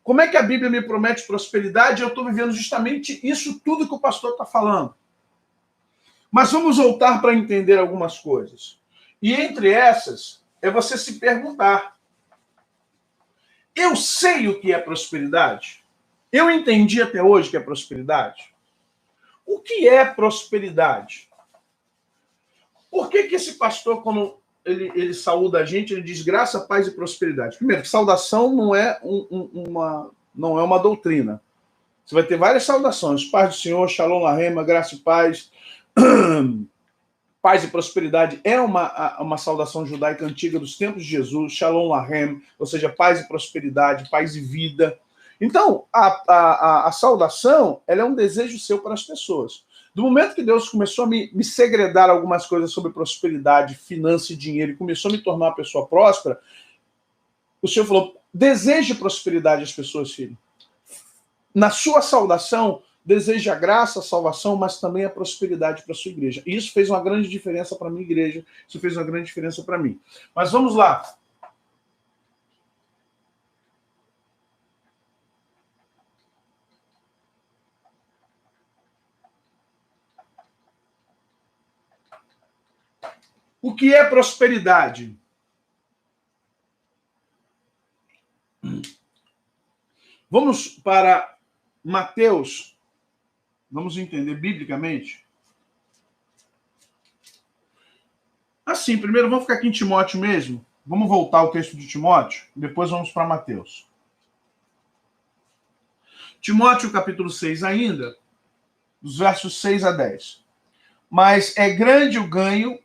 como é que a Bíblia me promete prosperidade e eu estou vivendo justamente isso tudo que o pastor está falando? Mas vamos voltar para entender algumas coisas. E entre essas, é você se perguntar: eu sei o que é prosperidade? Eu entendi até hoje o que é prosperidade? O que é prosperidade? Por que esse pastor, quando ele saúda a gente, ele diz graça, paz e prosperidade? Primeiro, que saudação não é uma doutrina. Você vai ter várias saudações. Paz do Senhor, Shalom Lahema, graça e paz. Paz e prosperidade é uma saudação judaica antiga dos tempos de Jesus, Shalom Lahem, ou seja, paz e prosperidade, paz e vida. Então, a saudação, ela é um desejo seu para as pessoas. Do momento que Deus começou a me segredar algumas coisas sobre prosperidade, finança e dinheiro, e começou a me tornar uma pessoa próspera, o Senhor falou: deseje prosperidade às pessoas, filho. Na sua saudação, deseja a graça, a salvação, mas também a prosperidade para a sua igreja. E isso fez uma grande diferença para a minha igreja, isso fez uma grande diferença para mim. Mas vamos lá. O que é prosperidade? Vamos para Mateus. Vamos entender biblicamente. Assim, primeiro vamos ficar aqui em Timóteo mesmo. Vamos voltar ao texto de Timóteo, depois vamos para Mateus. Timóteo, capítulo 6 ainda, dos versos 6 a 10. Mas é grande o ganho,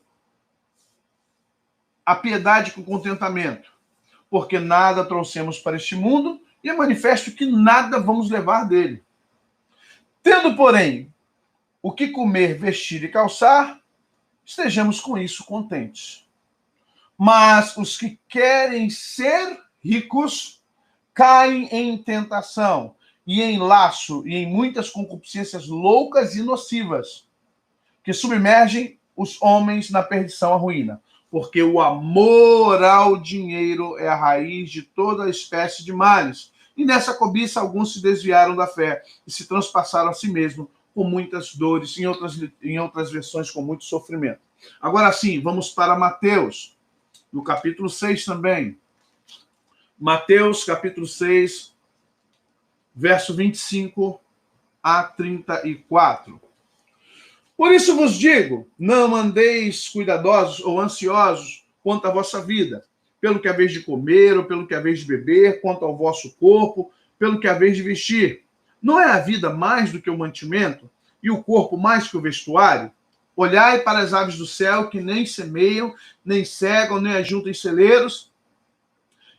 a piedade com o contentamento, porque nada trouxemos para este mundo, e é manifesto que nada vamos levar dele. Tendo, porém, o que comer, vestir e calçar, estejamos com isso contentes. Mas os que querem ser ricos caem em tentação, e em laço, e em muitas concupiscências loucas e nocivas, que submergem os homens na perdição, à ruína. Porque o amor ao dinheiro é a raiz de toda espécie de males. E nessa cobiça alguns se desviaram da fé e se transpassaram a si mesmos com muitas dores, em outras versões com muito sofrimento. Agora sim, vamos para Mateus, no capítulo 6 também. Mateus, capítulo 6, verso 25 a 34. Por isso vos digo, não andeis cuidadosos ou ansiosos quanto à vossa vida, pelo que haveis de comer ou pelo que haveis de beber, quanto ao vosso corpo, pelo que haveis de vestir. Não é a vida mais do que o mantimento, e o corpo mais que o vestuário? Olhai para as aves do céu, que nem semeiam, nem cegam, nem ajuntam em celeiros,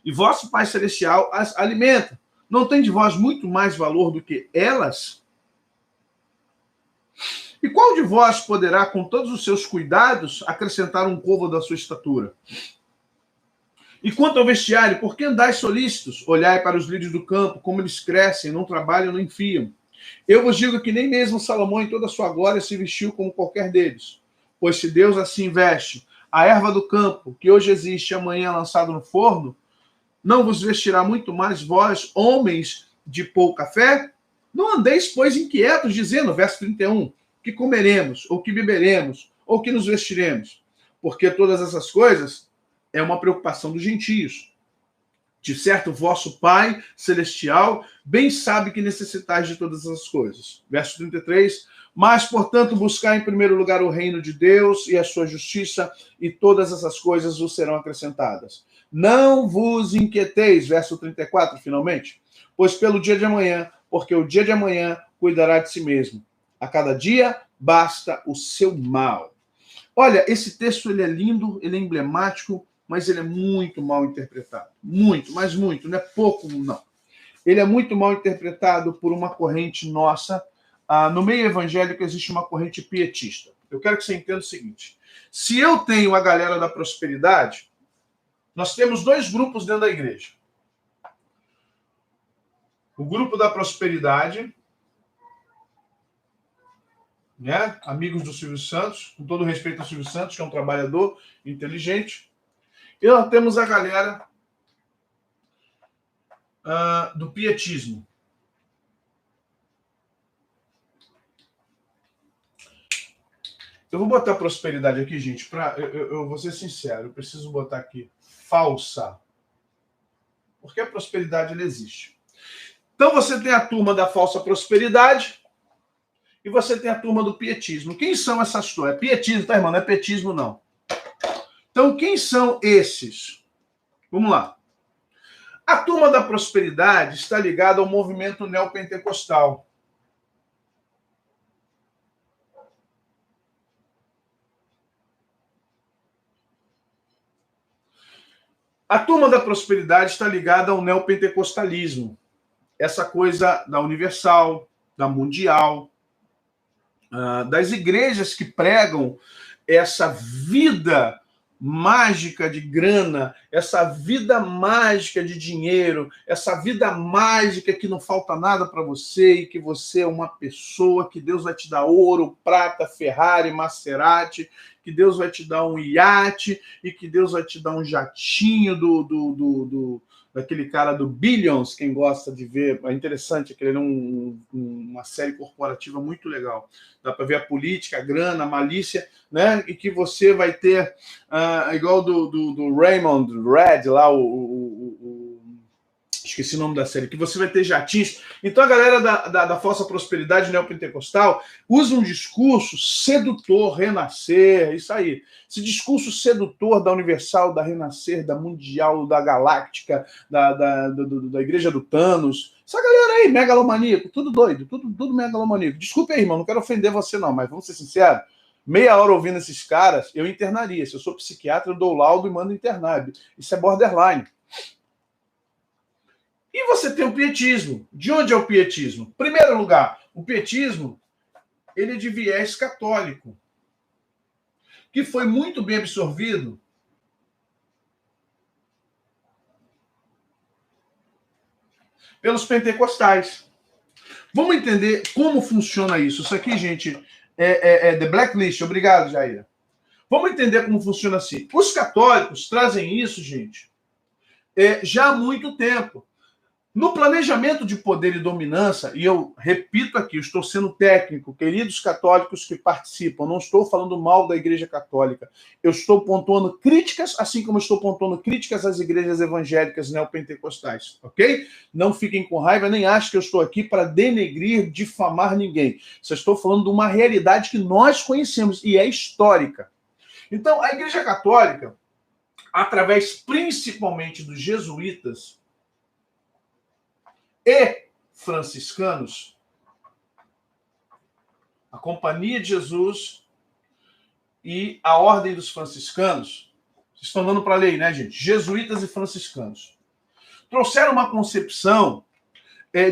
e vosso Pai Celestial as alimenta. Não tem de vós muito mais valor do que elas? E qual de vós poderá, com todos os seus cuidados, acrescentar um côvado da sua estatura? E quanto ao vestiário, por que andais solícitos? Olhai para os lírios do campo, como eles crescem, não trabalham nem fiam. Eu vos digo que nem mesmo Salomão, em toda a sua glória, se vestiu como qualquer deles. Pois se Deus assim veste a erva do campo, que hoje existe e amanhã é lançado no forno, não vos vestirá muito mais vós, homens de pouca fé? Não andeis, pois, inquietos, dizendo, verso 31, que comeremos, ou que beberemos, ou que nos vestiremos. Porque todas essas coisas é uma preocupação dos gentios. De certo, vosso Pai Celestial bem sabe que necessitais de todas essas coisas. Verso 33, mas, portanto, buscar em primeiro lugar o reino de Deus e a sua justiça, e todas essas coisas vos serão acrescentadas. Não vos inquieteis, verso 34, finalmente, pois pelo dia de amanhã, porque o dia de amanhã cuidará de si mesmo. A cada dia basta o seu mal. Olha, esse texto ele é lindo, ele é emblemático, mas ele é muito mal interpretado. Muito, mas muito, não é pouco, não. Ele é muito mal interpretado por uma corrente nossa. No meio evangélico existe uma corrente pietista. Eu quero que você entenda o seguinte. Se eu tenho a galera da prosperidade, nós temos dois grupos dentro da igreja. O grupo da prosperidade, né? Amigos do Silvio Santos, com todo respeito ao Silvio Santos, que é um trabalhador inteligente. E nós temos a galera do pietismo. Eu vou botar prosperidade aqui, gente, eu vou ser sincero, eu preciso botar aqui falsa, porque a prosperidade ela existe. Então você tem a turma da falsa prosperidade e você tem a turma do pietismo. Quem são essas turmas? É pietismo, tá, irmão? Não é petismo, não. Então, quem são esses? Vamos lá. A turma da prosperidade está ligada ao movimento neopentecostal. A turma da prosperidade está ligada ao neopentecostalismo. Essa coisa da universal, da mundial, das igrejas que pregam essa vida mágica de grana, essa vida mágica de dinheiro, essa vida mágica que não falta nada para você e que você é uma pessoa que Deus vai te dar ouro, prata, Ferrari, Maserati, que Deus vai te dar um iate e que Deus vai te dar um jatinho daquele cara do Billions, quem gosta de ver, é interessante, aquele é uma série corporativa muito legal. Dá para ver a política, a grana, a malícia, né? E que você vai ter, igual do Raymond Red, lá, esqueci o nome da série, que você vai ter jatinhos. Então a galera da falsa prosperidade neopentecostal usa um discurso sedutor, renascer, isso aí. Esse discurso sedutor da Universal, da Renascer, da Mundial, da Galáctica, da Igreja do Thanos. Essa galera aí, megalomaníaco, tudo doido, tudo megalomaníaco. Desculpe aí, irmão, não quero ofender você não, mas vamos ser sinceros. Meia hora ouvindo esses caras, eu internaria. Se eu sou psiquiatra, eu dou o laudo e mando internar. Isso é borderline. E você tem o pietismo. De onde é o pietismo? Em primeiro lugar, o pietismo ele é de viés católico, que foi muito bem absorvido pelos pentecostais. Vamos entender como funciona isso. Isso aqui, gente, é The Blacklist. Obrigado, Jair. Vamos entender como funciona assim. Os católicos trazem isso, gente, já há muito tempo. No planejamento de poder e dominância, e eu repito aqui, eu estou sendo técnico, queridos católicos que participam, não estou falando mal da Igreja Católica, eu estou pontuando críticas, assim como eu estou pontuando críticas às igrejas evangélicas neopentecostais, ok? Não fiquem com raiva, nem achem que eu estou aqui para denegrir, difamar ninguém. Só estou falando de uma realidade que nós conhecemos e é histórica. Então, a Igreja Católica, através principalmente dos jesuítas, e franciscanos, a Companhia de Jesus e a Ordem dos Franciscanos, vocês estão dando para a lei, né, gente? Jesuítas e franciscanos trouxeram uma concepção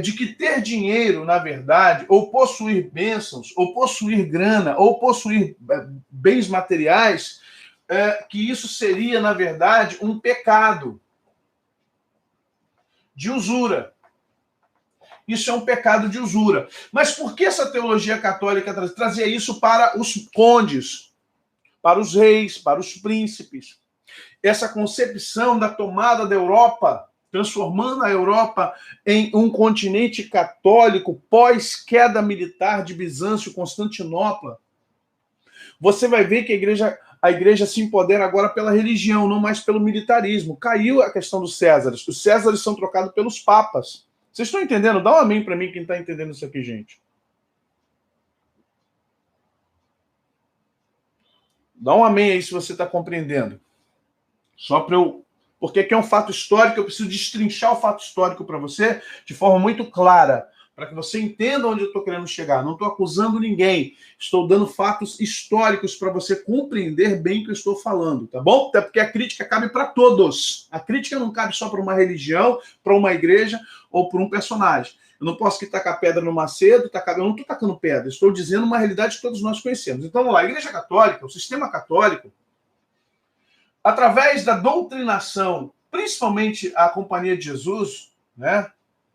de que ter dinheiro, na verdade, ou possuir bênçãos, ou possuir grana, ou possuir bens materiais, que isso seria, na verdade, um pecado de usura. Isso é um pecado de usura. Mas por que essa teologia católica trazia isso para os condes, para os reis, para os príncipes? Essa concepção da tomada da Europa, transformando a Europa em um continente católico pós-queda militar de Bizâncio e Constantinopla. Você vai ver que a igreja se empodera agora pela religião, não mais pelo militarismo. Caiu a questão dos Césares. Os Césares são trocados pelos papas. Vocês estão entendendo? Dá um amém para mim quem está entendendo isso aqui, gente. Dá um amém aí se você está compreendendo. Só para eu... Porque aqui é um fato histórico, eu preciso destrinchar o fato histórico para você de forma muito clara, para que você entenda onde eu estou querendo chegar. Não estou acusando ninguém. Estou dando fatos históricos para você compreender bem o que eu estou falando, tá bom? Até porque a crítica cabe para todos. A crítica não cabe só para uma religião, para uma igreja ou para um personagem. Eu não posso tacar pedra no Macedo, eu não estou tacando pedra, estou dizendo uma realidade que todos nós conhecemos. Então, vamos lá, a Igreja Católica, o sistema católico, através da doutrinação, principalmente a Companhia de Jesus, né?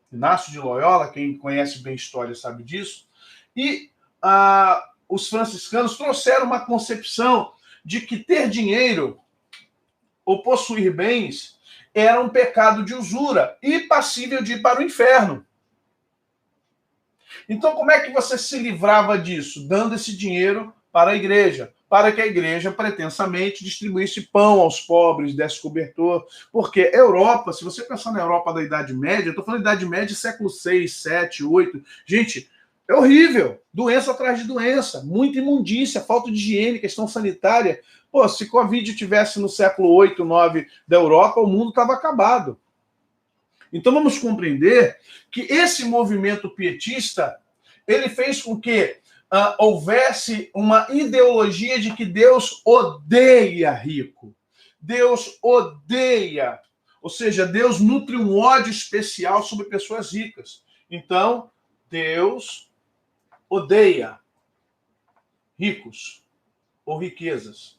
Inácio de Loyola, quem conhece bem a história sabe disso, e os franciscanos trouxeram uma concepção de que ter dinheiro ou possuir bens era um pecado de usura e passível de ir para o inferno. Então, como é que você se livrava disso? Dando esse dinheiro para a igreja, para que a igreja pretensamente distribuísse pão aos pobres, desse cobertor. Porque Europa, se você pensar na Europa da Idade Média, eu estou falando da Idade Média, século 6, 7, 8, gente, é horrível. Doença atrás de doença, muita imundícia, falta de higiene, questão sanitária. Pô, se Covid tivesse no século 8, 9 da Europa, o mundo estava acabado. Então vamos compreender que esse movimento pietista, ele fez com que houvesse uma ideologia de que Deus odeia rico. Deus odeia, ou seja, Deus nutre um ódio especial sobre pessoas ricas. Então, Deus odeia ricos ou riquezas.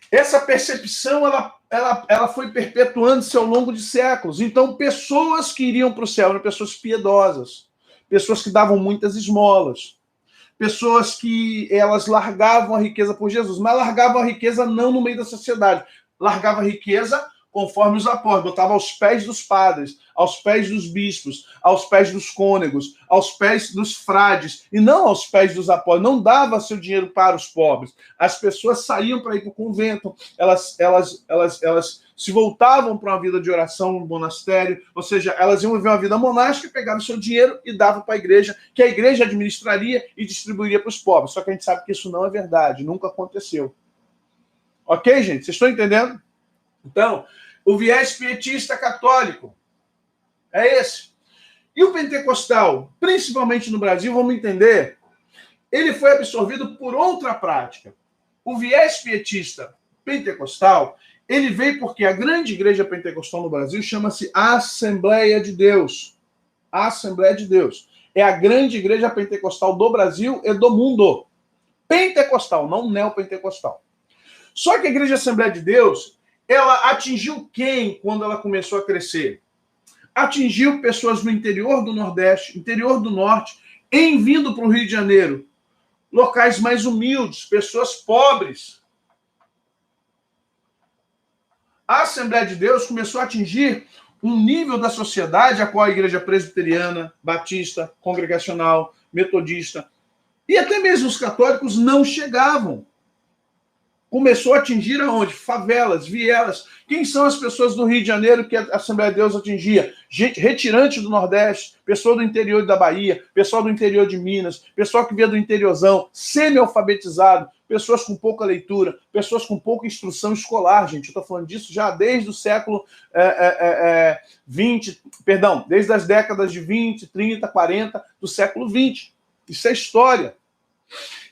Essa percepção, ela foi perpetuando-se ao longo de séculos. Então, pessoas que iriam para o céu eram pessoas piedosas, pessoas que davam muitas esmolas, pessoas que elas largavam a riqueza por Jesus, mas largavam a riqueza não no meio da sociedade, largavam a riqueza conforme os apóstolos, botava aos pés dos padres, aos pés dos bispos, aos pés dos cônegos, aos pés dos frades, e não aos pés dos apóstolos, não dava seu dinheiro para os pobres. As pessoas saíam para ir para o convento, elas se voltavam para uma vida de oração no monastério, ou seja, elas iam viver uma vida monástica, pegavam seu dinheiro e davam para a igreja, que a igreja administraria e distribuiria para os pobres. Só que a gente sabe que isso não é verdade, nunca aconteceu. Ok, gente? Vocês estão entendendo? Então, o viés pietista católico é esse. E o pentecostal, principalmente no Brasil, vamos entender, ele foi absorvido por outra prática. O viés pietista pentecostal, ele veio porque a grande igreja pentecostal no Brasil chama-se Assembleia de Deus. A Assembleia de Deus. É a grande igreja pentecostal do Brasil e do mundo. Pentecostal, não neopentecostal. Só que a igreja Assembleia de Deus, ela atingiu quem quando ela começou a crescer? Atingiu pessoas no interior do Nordeste, interior do Norte, em vindo para o Rio de Janeiro. Locais mais humildes, pessoas pobres. A Assembleia de Deus começou a atingir um nível da sociedade a qual a igreja presbiteriana, batista, congregacional, metodista e até mesmo os católicos não chegavam. Começou a atingir aonde? Favelas, vielas. Quem são as pessoas do Rio de Janeiro que a Assembleia de Deus atingia? Gente retirante do Nordeste, pessoa do interior da Bahia, pessoal do interior de Minas, pessoal que via do interiorzão, semi-alfabetizado, pessoas com pouca leitura, pessoas com pouca instrução escolar, gente. Eu estou falando disso já desde o século 20, perdão, desde as décadas de 20, 30, 40 do século 20. Isso é história.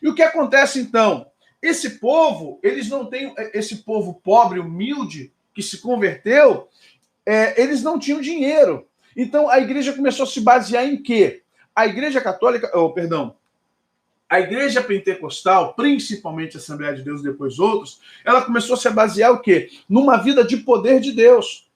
E o que acontece então? Esse povo, eles não têm, esse povo pobre, humilde, que se converteu, eles não tinham dinheiro. Então a igreja começou a se basear em quê? A igreja católica, a igreja pentecostal, principalmente a Assembleia de Deus e depois outros, ela começou a se basear o quê? Numa vida de poder de Deus.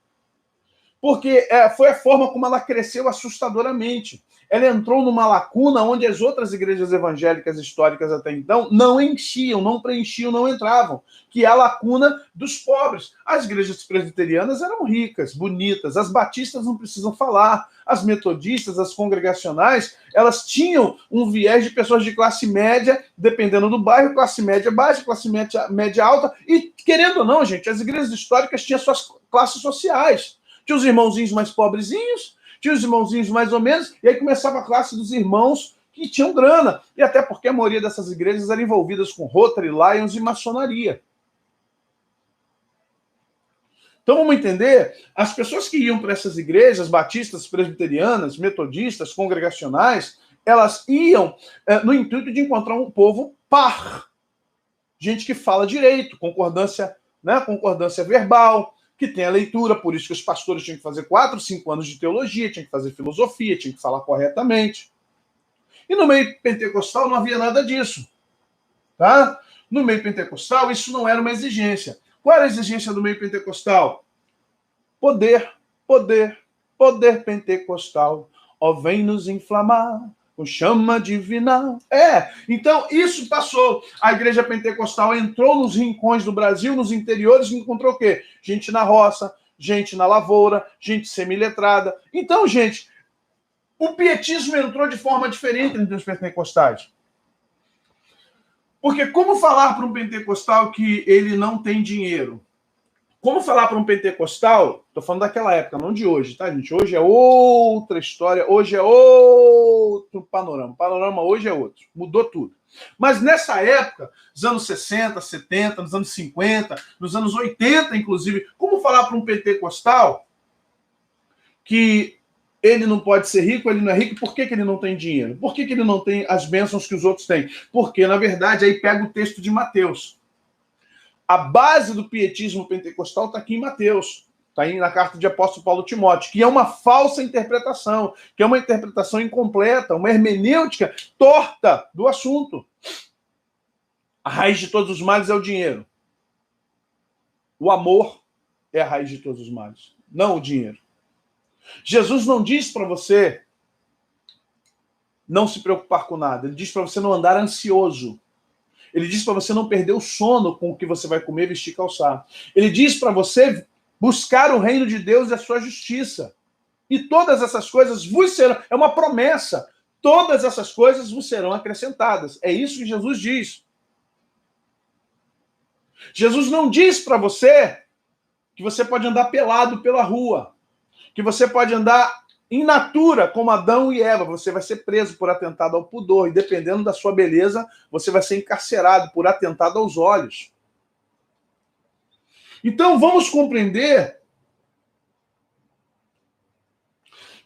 Porque foi a forma como ela cresceu assustadoramente. Ela entrou numa lacuna onde as outras igrejas evangélicas históricas até então não enchiam, não preenchiam, não entravam, que é a lacuna dos pobres. As igrejas presbiterianas eram ricas, bonitas, as batistas não precisam falar, as metodistas, as congregacionais, elas tinham um viés de pessoas de classe média, dependendo do bairro, classe média baixa, classe média alta, e querendo ou não, gente, as igrejas históricas tinham suas classes sociais. Tinha os irmãozinhos mais pobrezinhos, tinha os irmãozinhos mais ou menos, e aí começava a classe dos irmãos que tinham grana. E até porque a maioria dessas igrejas eram envolvidas com Rotary, Lions e maçonaria. Então vamos entender, as pessoas que iam para essas igrejas, batistas, presbiterianas, metodistas, congregacionais, elas iam no intuito de encontrar um povo par. Gente que fala direito, concordância, né, concordância verbal, que tem a leitura, por isso que os pastores tinham que fazer 4, 5 anos de teologia, tinham que fazer filosofia, tinham que falar corretamente. E no meio pentecostal não havia nada disso. Tá? No meio pentecostal isso não era uma exigência. Qual era a exigência do meio pentecostal? Poder, poder, poder pentecostal. Ó, vem nos inflamar com chama divina. Então isso passou. A igreja pentecostal entrou nos rincões do Brasil, nos interiores, e encontrou o quê? Gente na roça, gente na lavoura, gente semiletrada. Então, gente, o pietismo entrou de forma diferente entre os pentecostais. Porque como falar para um pentecostal que ele não tem dinheiro? Como falar para um pentecostal, estou falando daquela época, não de hoje, tá, gente? Hoje é outra história, hoje é outro panorama. O panorama hoje é outro, mudou tudo. Mas nessa época, nos anos 60, 70, nos anos 50, nos anos 80, inclusive, como falar para um pentecostal que ele não pode ser rico, ele não é rico, por que ele não tem dinheiro? Por que ele não tem as bênçãos que os outros têm? Porque, na verdade, aí pega o texto de Mateus. A base do pietismo pentecostal está aqui em Mateus, está aí na carta de apóstolo Paulo Timóteo, que é uma falsa interpretação, que é uma interpretação incompleta, uma hermenêutica torta do assunto. A raiz de todos os males é o dinheiro. O amor é a raiz de todos os males, não o dinheiro. Jesus não diz para você não se preocupar com nada, ele diz para você não andar ansioso. Ele diz para você não perder o sono com o que você vai comer, vestir e calçar. Ele diz para você buscar o reino de Deus e a sua justiça. E todas essas coisas vos serão... É uma promessa. Todas essas coisas vos serão acrescentadas. É isso que Jesus diz. Jesus não diz para você que você pode andar pelado pela rua, que você pode andar in natura, como Adão e Eva. Você vai ser preso por atentado ao pudor, e dependendo da sua beleza, você vai ser encarcerado por atentado aos olhos. Então, vamos compreender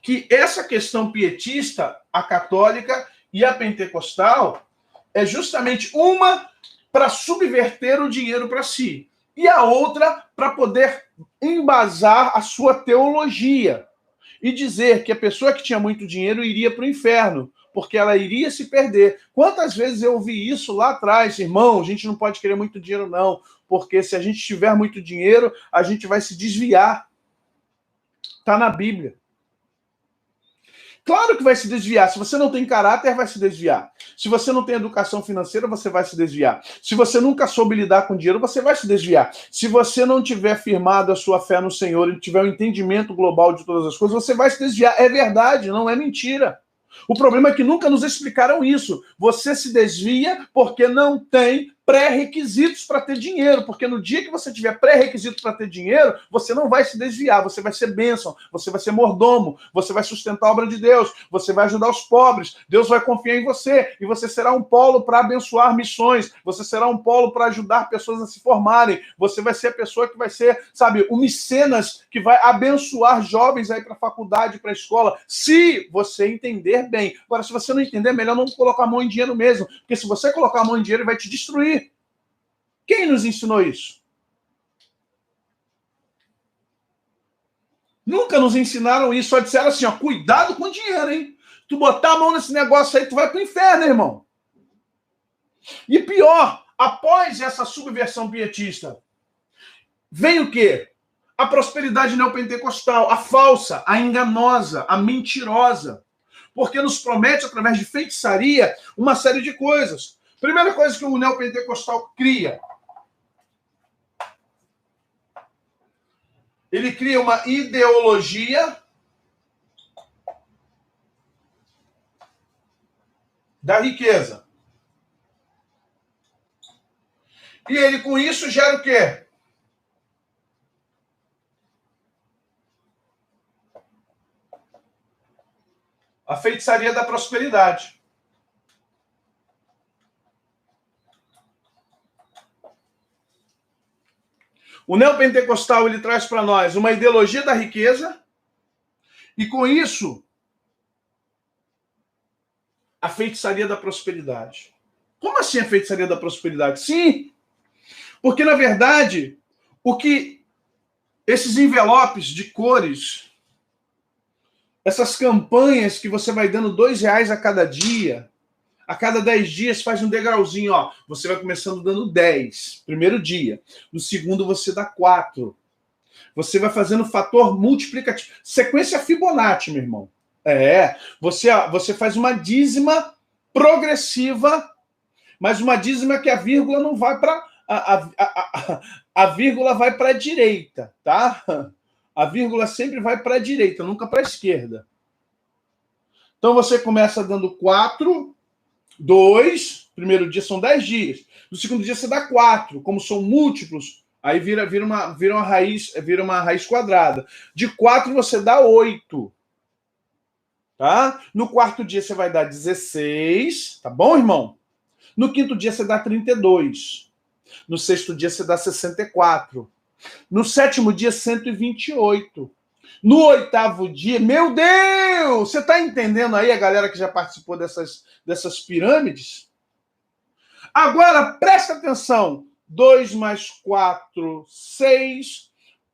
que essa questão pietista, a católica e a pentecostal, é justamente uma para subverter o dinheiro para si, e a outra para poder embasar a sua teologia e dizer que a pessoa que tinha muito dinheiro iria para o inferno, porque ela iria se perder. Quantas vezes eu ouvi isso lá atrás? Irmão, a gente não pode querer muito dinheiro não, porque se a gente tiver muito dinheiro, a gente vai se desviar. Está na Bíblia. Claro que vai se desviar. Se você não tem caráter, vai se desviar. Se você não tem educação financeira, você vai se desviar. Se você nunca soube lidar com dinheiro, você vai se desviar. Se você não tiver firmado a sua fé no Senhor e tiver um entendimento global de todas as coisas, você vai se desviar. É verdade, não é mentira. O problema é que nunca nos explicaram isso. Você se desvia porque não tem pré-requisitos para ter dinheiro, porque no dia que você tiver pré-requisitos para ter dinheiro, você não vai se desviar, você vai ser bênção, você vai ser mordomo, você vai sustentar a obra de Deus, você vai ajudar os pobres, Deus vai confiar em você, e você será um polo para abençoar missões, você será um polo para ajudar pessoas a se formarem, você vai ser a pessoa que vai ser, sabe, o mecenas que vai abençoar jovens aí para a faculdade, para a escola, se você entender bem. Agora, se você não entender, é melhor não colocar a mão em dinheiro mesmo, porque se você colocar a mão em dinheiro, ele vai te destruir. Quem nos ensinou isso? Nunca nos ensinaram isso, só disseram assim, ó, cuidado com o dinheiro, hein? Tu botar a mão nesse negócio aí, tu vai pro inferno, irmão. E pior, após essa subversão pietista, vem o quê? A prosperidade neopentecostal, a falsa, a enganosa, a mentirosa. Porque nos promete, através de feitiçaria, uma série de coisas. Primeira coisa que o neopentecostal cria, ele cria uma ideologia da riqueza. E ele, com isso, gera o quê? A feitiçaria da prosperidade. O neopentecostal, ele traz para nós uma ideologia da riqueza e, com isso, a feitiçaria da prosperidade. Como assim a feitiçaria da prosperidade? Sim, porque, na verdade, o que esses envelopes de cores, essas campanhas que você vai dando R$2 a cada dia, a cada 10 dias faz um degrauzinho, ó. Você vai começando dando 10, primeiro dia. No segundo você dá 4. Você vai fazendo fator multiplicativo. Sequência Fibonacci, meu irmão. Você faz uma dízima progressiva, mas uma dízima que a vírgula não vai para... A vírgula vai para a direita, tá? A vírgula sempre vai para a direita, nunca para a esquerda. Então você começa dando 4... 2, primeiro dia são 10 dias. No segundo dia você dá 4. Como são múltiplos, aí vira uma raiz quadrada. De 4 você dá 8. Tá? No quarto dia você vai dar 16. Tá bom, irmão? No quinto dia você dá 32. No sexto dia você dá 64. No sétimo dia, 128. No oitavo dia, meu Deus! Você está entendendo aí a galera que já participou dessas pirâmides? Agora, presta atenção. 2 mais 4, 6.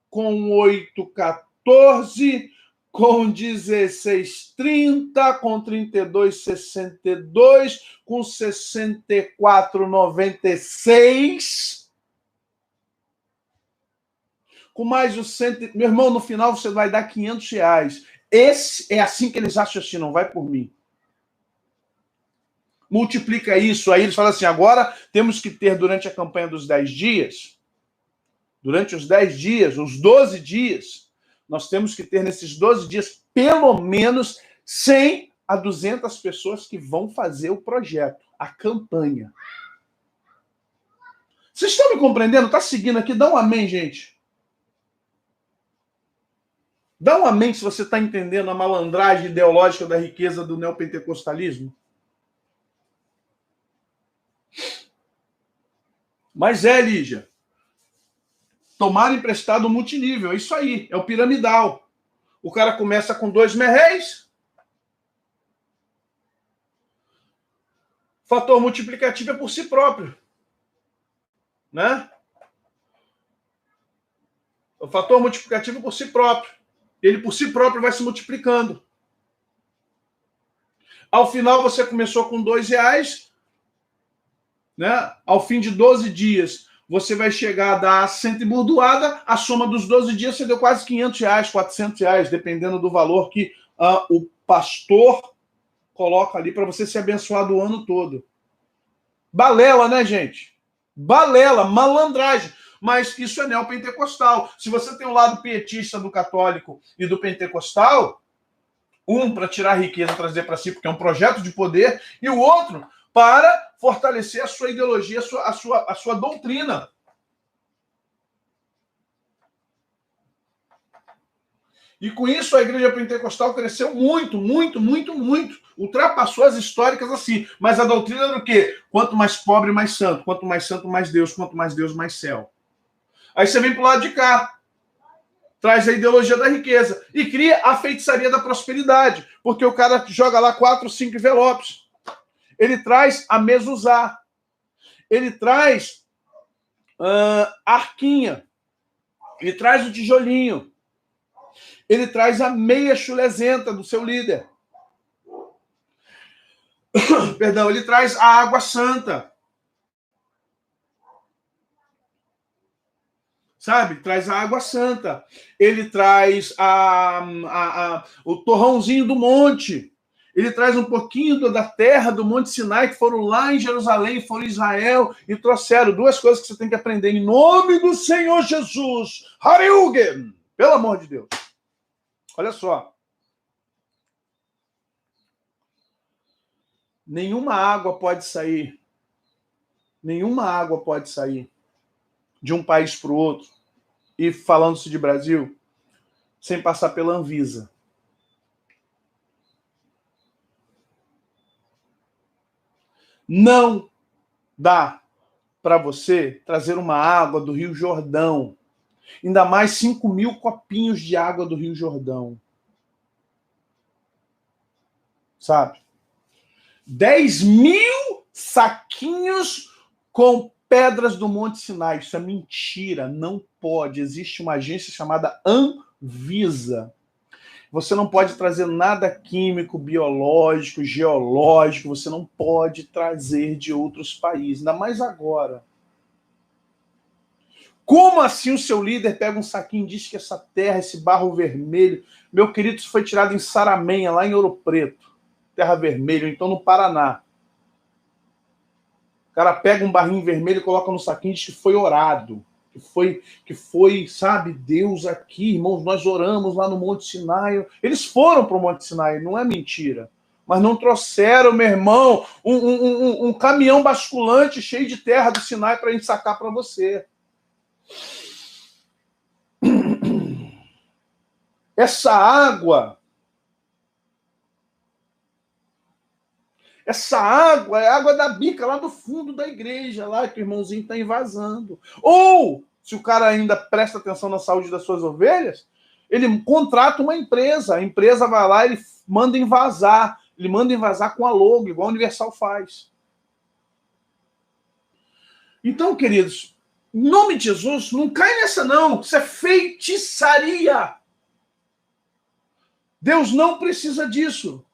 Com 8, 14. Com 16, 30. Com 32, 62. Com 64, 96. Com mais de 100... Meu irmão, no final você vai dar R$500. Esse é assim que eles raciocinam, vai por mim. Multiplica isso, aí eles falam assim, agora temos que ter durante a campanha dos 10 dias, durante os 10 dias, os 12 dias, nós temos que ter nesses 12 dias pelo menos 100 a 200 pessoas que vão fazer o projeto, a campanha. Vocês estão me compreendendo? Está seguindo aqui? Dá um amém, gente. Dá um amém se você está entendendo a malandragem ideológica da riqueza do neopentecostalismo. Mas Lígia. Tomar emprestado multinível, é isso aí, é o piramidal. O cara começa com 2 merréis. Fator multiplicativo é por si próprio. Né? O fator multiplicativo é por si próprio. Ele por si próprio vai se multiplicando. Ao final você começou com R$2, né? Ao fim de 12 dias você vai chegar a dar 100 e burdoada, a soma dos 12 dias você deu quase R$500, R$400, dependendo do valor que o pastor coloca ali para você ser abençoado o ano todo. Balela, né, gente? Balela, malandragem. Mas isso é neopentecostal. Se você tem o lado pietista do católico e do pentecostal, um para tirar a riqueza e trazer para si, porque é um projeto de poder, e o outro para fortalecer a sua ideologia, a sua doutrina. E com isso a igreja pentecostal cresceu muito, muito, muito, muito. Ultrapassou as históricas assim. Mas a doutrina era o quê? Quanto mais pobre, mais santo. Quanto mais santo, mais Deus. Quanto mais Deus, mais céu. Aí você vem para o lado de cá. Traz a ideologia da riqueza. E cria a feitiçaria da prosperidade. Porque o cara joga lá 4, 5 envelopes. Ele traz a mezuzá. Ele traz a arquinha. Ele traz o tijolinho. Ele traz a meia chulezenta do seu líder. Perdão, ele traz a água santa. Sabe? Traz a água santa. Ele traz o torrãozinho do monte. Ele traz um pouquinho da terra do Monte Sinai, que foram lá em Jerusalém, foram em Israel e trouxeram 2 coisas que você tem que aprender. Em nome do Senhor Jesus. Hariugen! Pelo amor de Deus. Olha só. Nenhuma água pode sair de um país para o outro, e falando-se de Brasil, sem passar pela Anvisa. Não dá para você trazer uma água do Rio Jordão, ainda mais 5.000 copinhos de água do Rio Jordão. Sabe? 10.000 saquinhos com pedras do Monte Sinai. Isso é mentira, não pode. Existe uma agência chamada Anvisa. Você não pode trazer nada químico, biológico, geológico. Você não pode trazer de outros países, ainda mais agora. Como assim o seu líder pega um saquinho e diz que essa terra, esse barro vermelho... Meu querido, isso foi tirado em Saramenha, lá em Ouro Preto. Terra Vermelha, então no Paraná. O cara pega um barrinho vermelho e coloca no saquinho e diz que foi orado. Que foi, sabe, Deus aqui, irmãos, nós oramos lá no Monte Sinai. Eles foram para o Monte Sinai, não é mentira. Mas não trouxeram, meu irmão, um caminhão basculante cheio de terra do Sinai para ensacar para você. Essa água é água da bica lá do fundo da igreja, lá que o irmãozinho está invasando. Ou, se o cara ainda presta atenção na saúde das suas ovelhas, ele contrata uma empresa. A empresa vai lá e ele manda invasar. Ele manda invasar com a logo, igual a Universal faz. Então, queridos, em nome de Jesus, não cai nessa não. Isso é feitiçaria. Deus não precisa disso.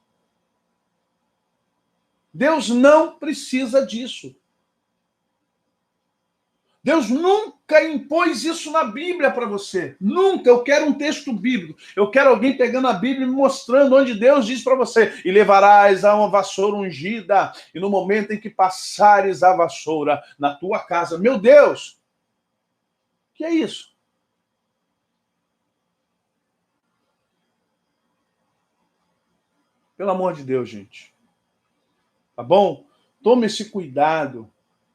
Deus não precisa disso. Deus nunca impôs isso na Bíblia para você. Nunca. Eu quero um texto bíblico. Eu quero alguém pegando a Bíblia e me mostrando onde Deus diz para você: e levarás a uma vassoura ungida, e no momento em que passares a vassoura na tua casa. Meu Deus! Que é isso? Pelo amor de Deus, gente. Tá bom? Tome esse cuidado.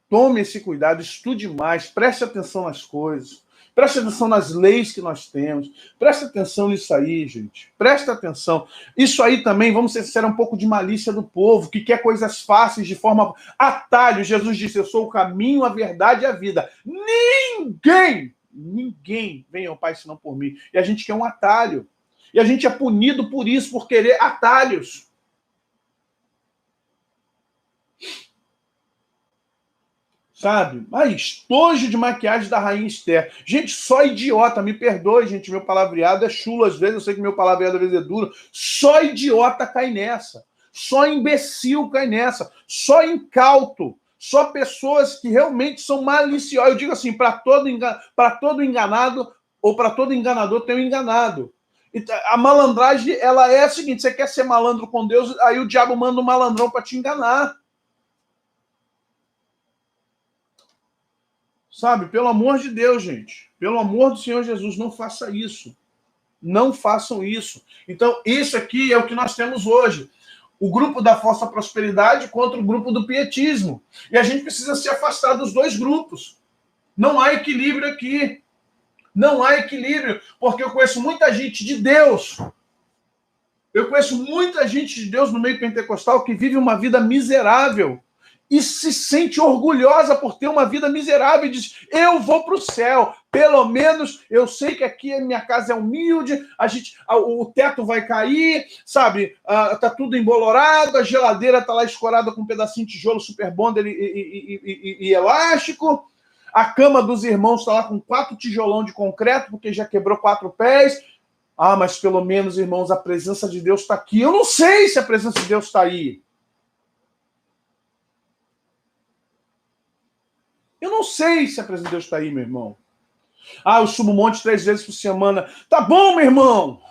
Tome esse cuidado, estude mais, preste atenção nas coisas, preste atenção nas leis que nós temos, preste atenção nisso aí, gente. Preste atenção. Isso aí também, vamos ser sinceros, é um pouco de malícia do povo, que quer coisas fáceis de forma atalho. Jesus disse: eu sou o caminho, a verdade e a vida. Ninguém vem ao Pai senão por mim. E a gente quer um atalho. E a gente é punido por isso, por querer atalhos. Sabe? Estojo de maquiagem da Rainha Esther. Gente, só idiota, me perdoe, gente, meu palavreado é chulo às vezes, eu sei que meu palavreado às vezes é duro. Só idiota cai nessa. Só imbecil cai nessa. Só incauto. Só pessoas que realmente são maliciosas. Eu digo assim, para todo enganado ou para todo enganador tem um enganado. A malandragem, ela é a seguinte: você quer ser malandro com Deus, aí o diabo manda um malandrão para te enganar. Sabe? Pelo amor de Deus, gente. Pelo amor do Senhor Jesus, não faça isso. Não façam isso. Então, isso aqui é o que nós temos hoje. O grupo da falsa prosperidade contra o grupo do pietismo. E a gente precisa se afastar dos dois grupos. Não há equilíbrio aqui. Não há equilíbrio. Porque eu conheço muita gente de Deus. Eu conheço muita gente de Deus no meio pentecostal que vive uma vida miserável. E se sente orgulhosa por ter uma vida miserável e diz: eu vou para o céu, pelo menos eu sei que aqui a minha casa é humilde, o teto vai cair, sabe, tá tudo embolorado, a geladeira tá lá escorada com um pedacinho de tijolo super bonder e elástico, a cama dos irmãos está lá com 4 tijolão de concreto, porque já quebrou 4 pés. Mas pelo menos, irmãos, a presença de Deus está aqui. Eu não sei se a presença de Deus está aí. Eu não sei se a presença de Deus está aí, meu irmão. Eu subo um monte 3 vezes por semana. Tá bom, meu irmão.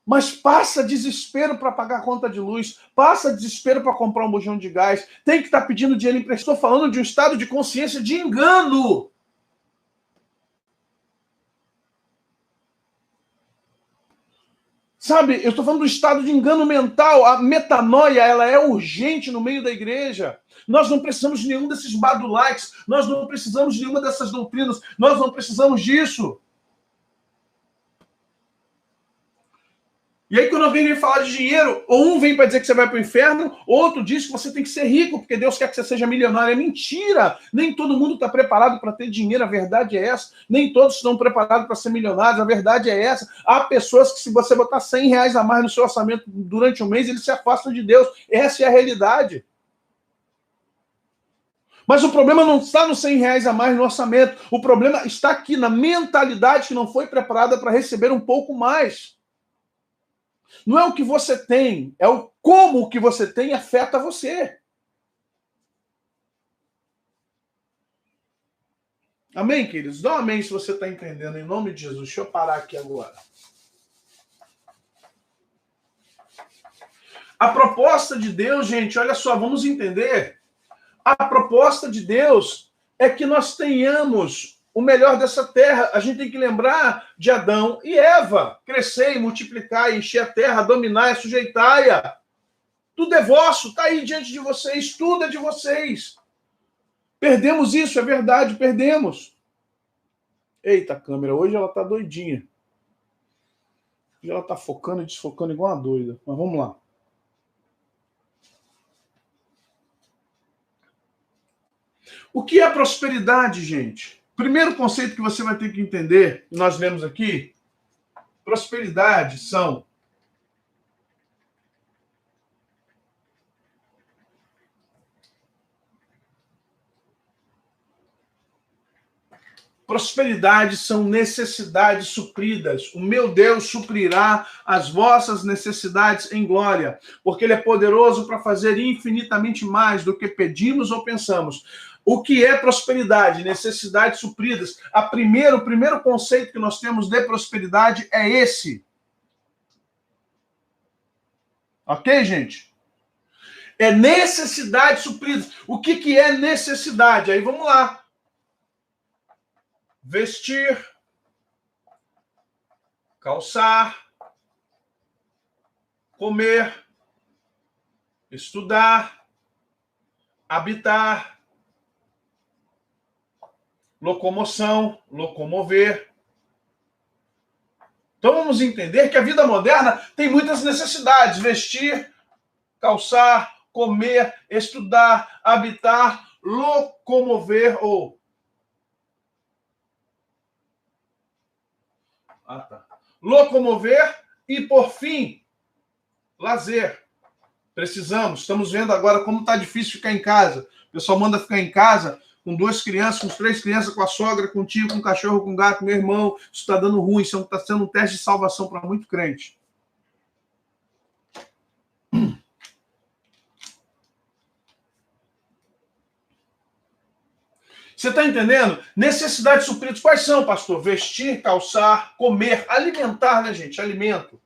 Mas passa desespero para pagar a conta de luz. Passa desespero para comprar um bujão de gás. Tem que estar pedindo dinheiro emprestado. Estou falando de um estado de consciência de engano. Sabe, eu estou falando do estado de engano mental. A metanoia, ela é urgente no meio da igreja. Nós não precisamos de nenhum desses badulaques. Nós não precisamos de nenhuma dessas doutrinas. Nós não precisamos disso. E aí, quando alguém vem falar de dinheiro, ou um vem para dizer que você vai para o inferno, outro diz que você tem que ser rico, porque Deus quer que você seja milionário. É mentira! Nem todo mundo está preparado para ter dinheiro, a verdade é essa. Nem todos estão preparados para ser milionários, a verdade é essa. Há pessoas que, se você botar R$100 a mais no seu orçamento durante um mês, eles se afastam de Deus. Essa é a realidade. Mas o problema não está nos R$100 a mais no orçamento. O problema está aqui na mentalidade que não foi preparada para receber um pouco mais. Não é o que você tem, é o como o que você tem afeta você. Amém, queridos? Dá um amém se você está entendendo, em nome de Jesus. Deixa eu parar aqui agora. A proposta de Deus, gente, olha só, vamos entender. A proposta de Deus é que nós tenhamos o melhor dessa terra. A gente tem que lembrar de Adão e Eva. Crescei, multiplicar, encher a terra, dominar, sujeitar-a. Tudo é vosso, está aí diante de vocês, tudo é de vocês. Perdemos isso, é verdade, perdemos. Eita, a câmera, hoje ela está doidinha. Hoje ela está focando e desfocando igual uma doida. Mas vamos lá. O que é prosperidade, gente? Primeiro conceito que você vai ter que entender, nós lemos aqui, prosperidade são necessidades supridas. O meu Deus suprirá as vossas necessidades em glória, porque Ele é poderoso para fazer infinitamente mais do que pedimos ou pensamos. O que é prosperidade? Necessidades supridas. O primeiro conceito que nós temos de prosperidade é esse. Ok, gente? É necessidades supridas. O que é necessidade? Aí vamos lá. Vestir, calçar, comer, estudar, habitar, locomoção, locomover. Então vamos entender que a vida moderna tem muitas necessidades: vestir, calçar, comer, estudar, habitar, locomover ou locomover e, por fim, lazer. Estamos vendo agora como está difícil ficar em casa. O pessoal manda ficar em casa com 2 crianças, com 3 crianças, com a sogra, com o tio, com o cachorro, com o gato, com o meu irmão. Isso está dando ruim, isso está sendo um teste de salvação para muito crente. Você está entendendo? Necessidades supridas. Quais são, pastor? Vestir, calçar, comer, alimentar, né, gente? Alimento.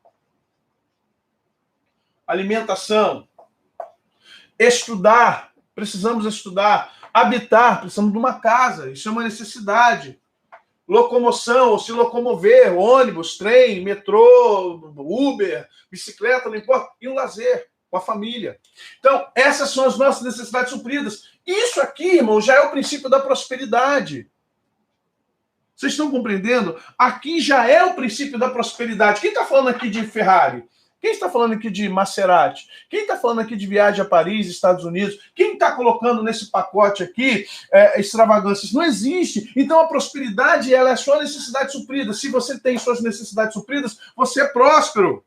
Alimentação. Estudar. Precisamos estudar. Habitar. Precisamos de uma casa. Isso é uma necessidade. Locomoção, ou se locomover, ônibus, trem, metrô, Uber, bicicleta, não importa. E o lazer, com a família. Então, essas são as nossas necessidades supridas. Isso aqui, irmão, já é o princípio da prosperidade. Vocês estão compreendendo? Aqui já é o princípio da prosperidade. Quem está falando aqui de Ferrari? Quem está falando aqui de Maserati? Quem está falando aqui de viagem a Paris, Estados Unidos? Quem está colocando nesse pacote aqui extravagâncias? Não existe. Então a prosperidade ela é sua necessidade suprida. Se você tem suas necessidades supridas, você é próspero.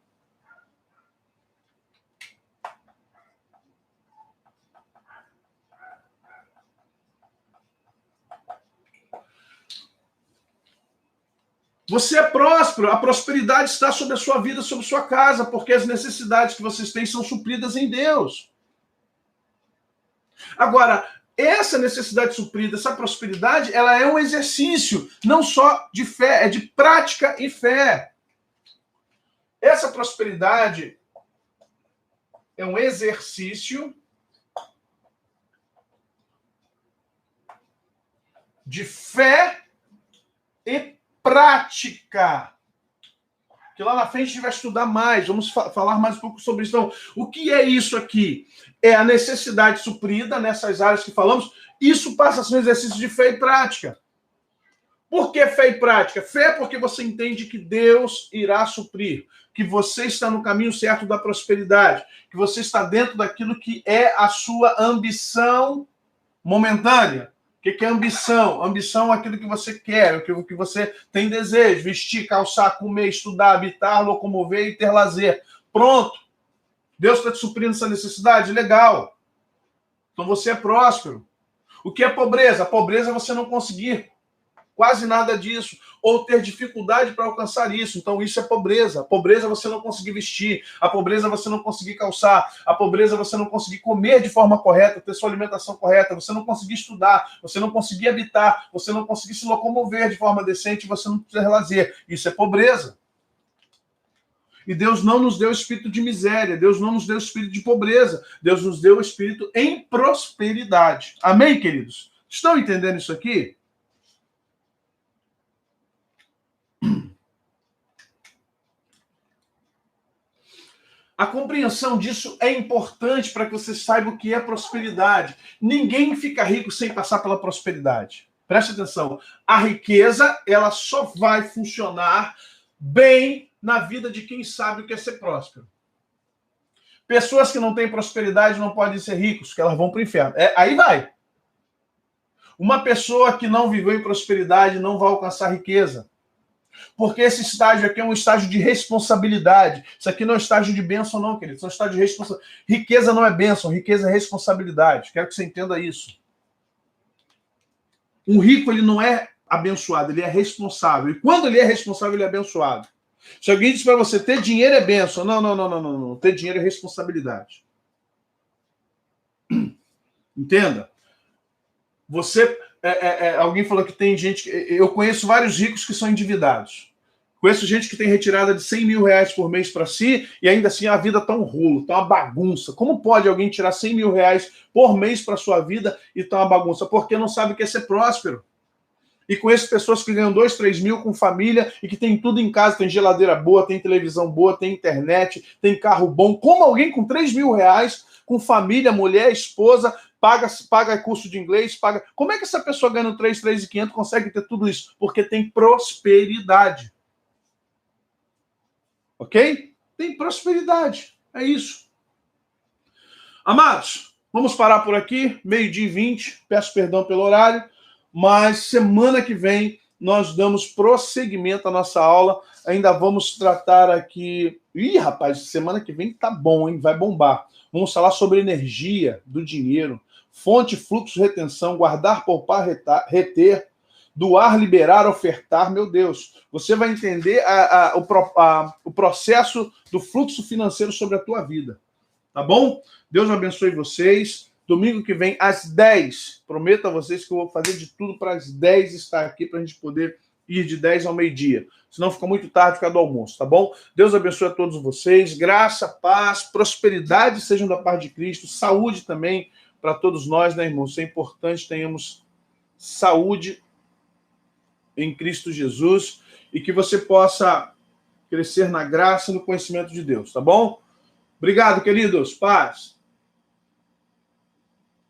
Você é próspero, a prosperidade está sobre a sua vida, sobre a sua casa, porque as necessidades que vocês têm são supridas em Deus. Agora, essa necessidade suprida, essa prosperidade, ela é um exercício, não só de fé, é de prática e fé. Essa prosperidade é um exercício de fé e prática. Que lá na frente a gente vai estudar mais, vamos falar mais um pouco sobre isso. Então, o que é isso aqui? É a necessidade suprida nessas áreas que falamos. Isso passa a ser um exercício de fé e prática. Por que fé e prática? Fé porque você entende que Deus irá suprir, que você está no caminho certo da prosperidade, que você está dentro daquilo que é a sua ambição momentânea. O que é ambição? Ambição é aquilo que você quer, aquilo que você tem desejo. Vestir, calçar, comer, estudar, habitar, locomover e ter lazer. Pronto. Deus está te suprindo essa necessidade? Legal. Então você é próspero. O que é pobreza? A pobreza é você não conseguir quase nada disso, ou ter dificuldade para alcançar isso. Então isso é pobreza. A pobreza é você não conseguir vestir, a pobreza é você não conseguir calçar, a pobreza é você não conseguir comer de forma correta, ter sua alimentação correta, você não conseguir estudar, você não conseguir habitar, você não conseguir se locomover de forma decente, você não ter lazer. Isso é pobreza. E Deus não nos deu espírito de miséria, Deus não nos deu espírito de pobreza, Deus nos deu espírito em prosperidade. Amém, queridos? Estão entendendo isso aqui? A compreensão disso é importante para que você saiba o que é prosperidade. Ninguém fica rico sem passar pela prosperidade. Preste atenção. A riqueza, ela só vai funcionar bem na vida de quem sabe o que é ser próspero. Pessoas que não têm prosperidade não podem ser ricos, porque elas vão para o inferno. Aí vai. Uma pessoa que não viveu em prosperidade não vai alcançar riqueza. Porque esse estágio aqui é um estágio de responsabilidade. Isso aqui não é um estágio de bênção, não, querido. Isso é um estágio de responsabilidade. Riqueza não é bênção, riqueza é responsabilidade. Quero que você entenda isso. Um rico, ele não é abençoado, ele é responsável. E quando ele é responsável, ele é abençoado. Se alguém diz para você, ter dinheiro é bênção. Não. Ter dinheiro é responsabilidade. Entenda? Você... alguém falou que tem gente... Eu conheço vários ricos que são endividados. Conheço gente que tem retirada de 100 mil reais por mês para si e ainda assim a vida está um rolo, está uma bagunça. Como pode alguém tirar 100 mil reais por mês para sua vida e está uma bagunça? Porque não sabe o que é ser próspero. E conheço pessoas que ganham 2, 3 mil com família e que tem tudo em casa, tem geladeira boa, tem televisão boa, tem internet, tem carro bom. Como alguém com 3 mil reais, com família, mulher, esposa, paga curso de inglês, paga... Como é que essa pessoa ganhando 3.500 consegue ter tudo isso? Porque tem prosperidade. Ok? Tem prosperidade. É isso. Amados, vamos parar por aqui. 12h20. Peço perdão pelo horário. Mas semana que vem nós damos prosseguimento à nossa aula. Ainda vamos tratar aqui... Ih, rapaz, semana que vem tá bom, hein? Vai bombar. Vamos falar sobre energia do dinheiro. Fonte, fluxo, retenção, guardar, poupar, reter, doar, liberar, ofertar. Meu Deus, você vai entender o processo do fluxo financeiro sobre a tua vida. Tá bom? Deus abençoe vocês. Domingo que vem, às 10. Prometo a vocês que eu vou fazer de tudo para às 10 estar aqui, para a gente poder ir de 10 ao meio-dia. Senão fica muito tarde por causa do almoço, tá bom? Deus abençoe a todos vocês. Graça, paz, prosperidade sejam da parte de Cristo. Saúde também para todos nós, né, irmãos? Isso é importante, tenhamos saúde em Cristo Jesus e que você possa crescer na graça e no conhecimento de Deus, tá bom? Obrigado, queridos. Paz.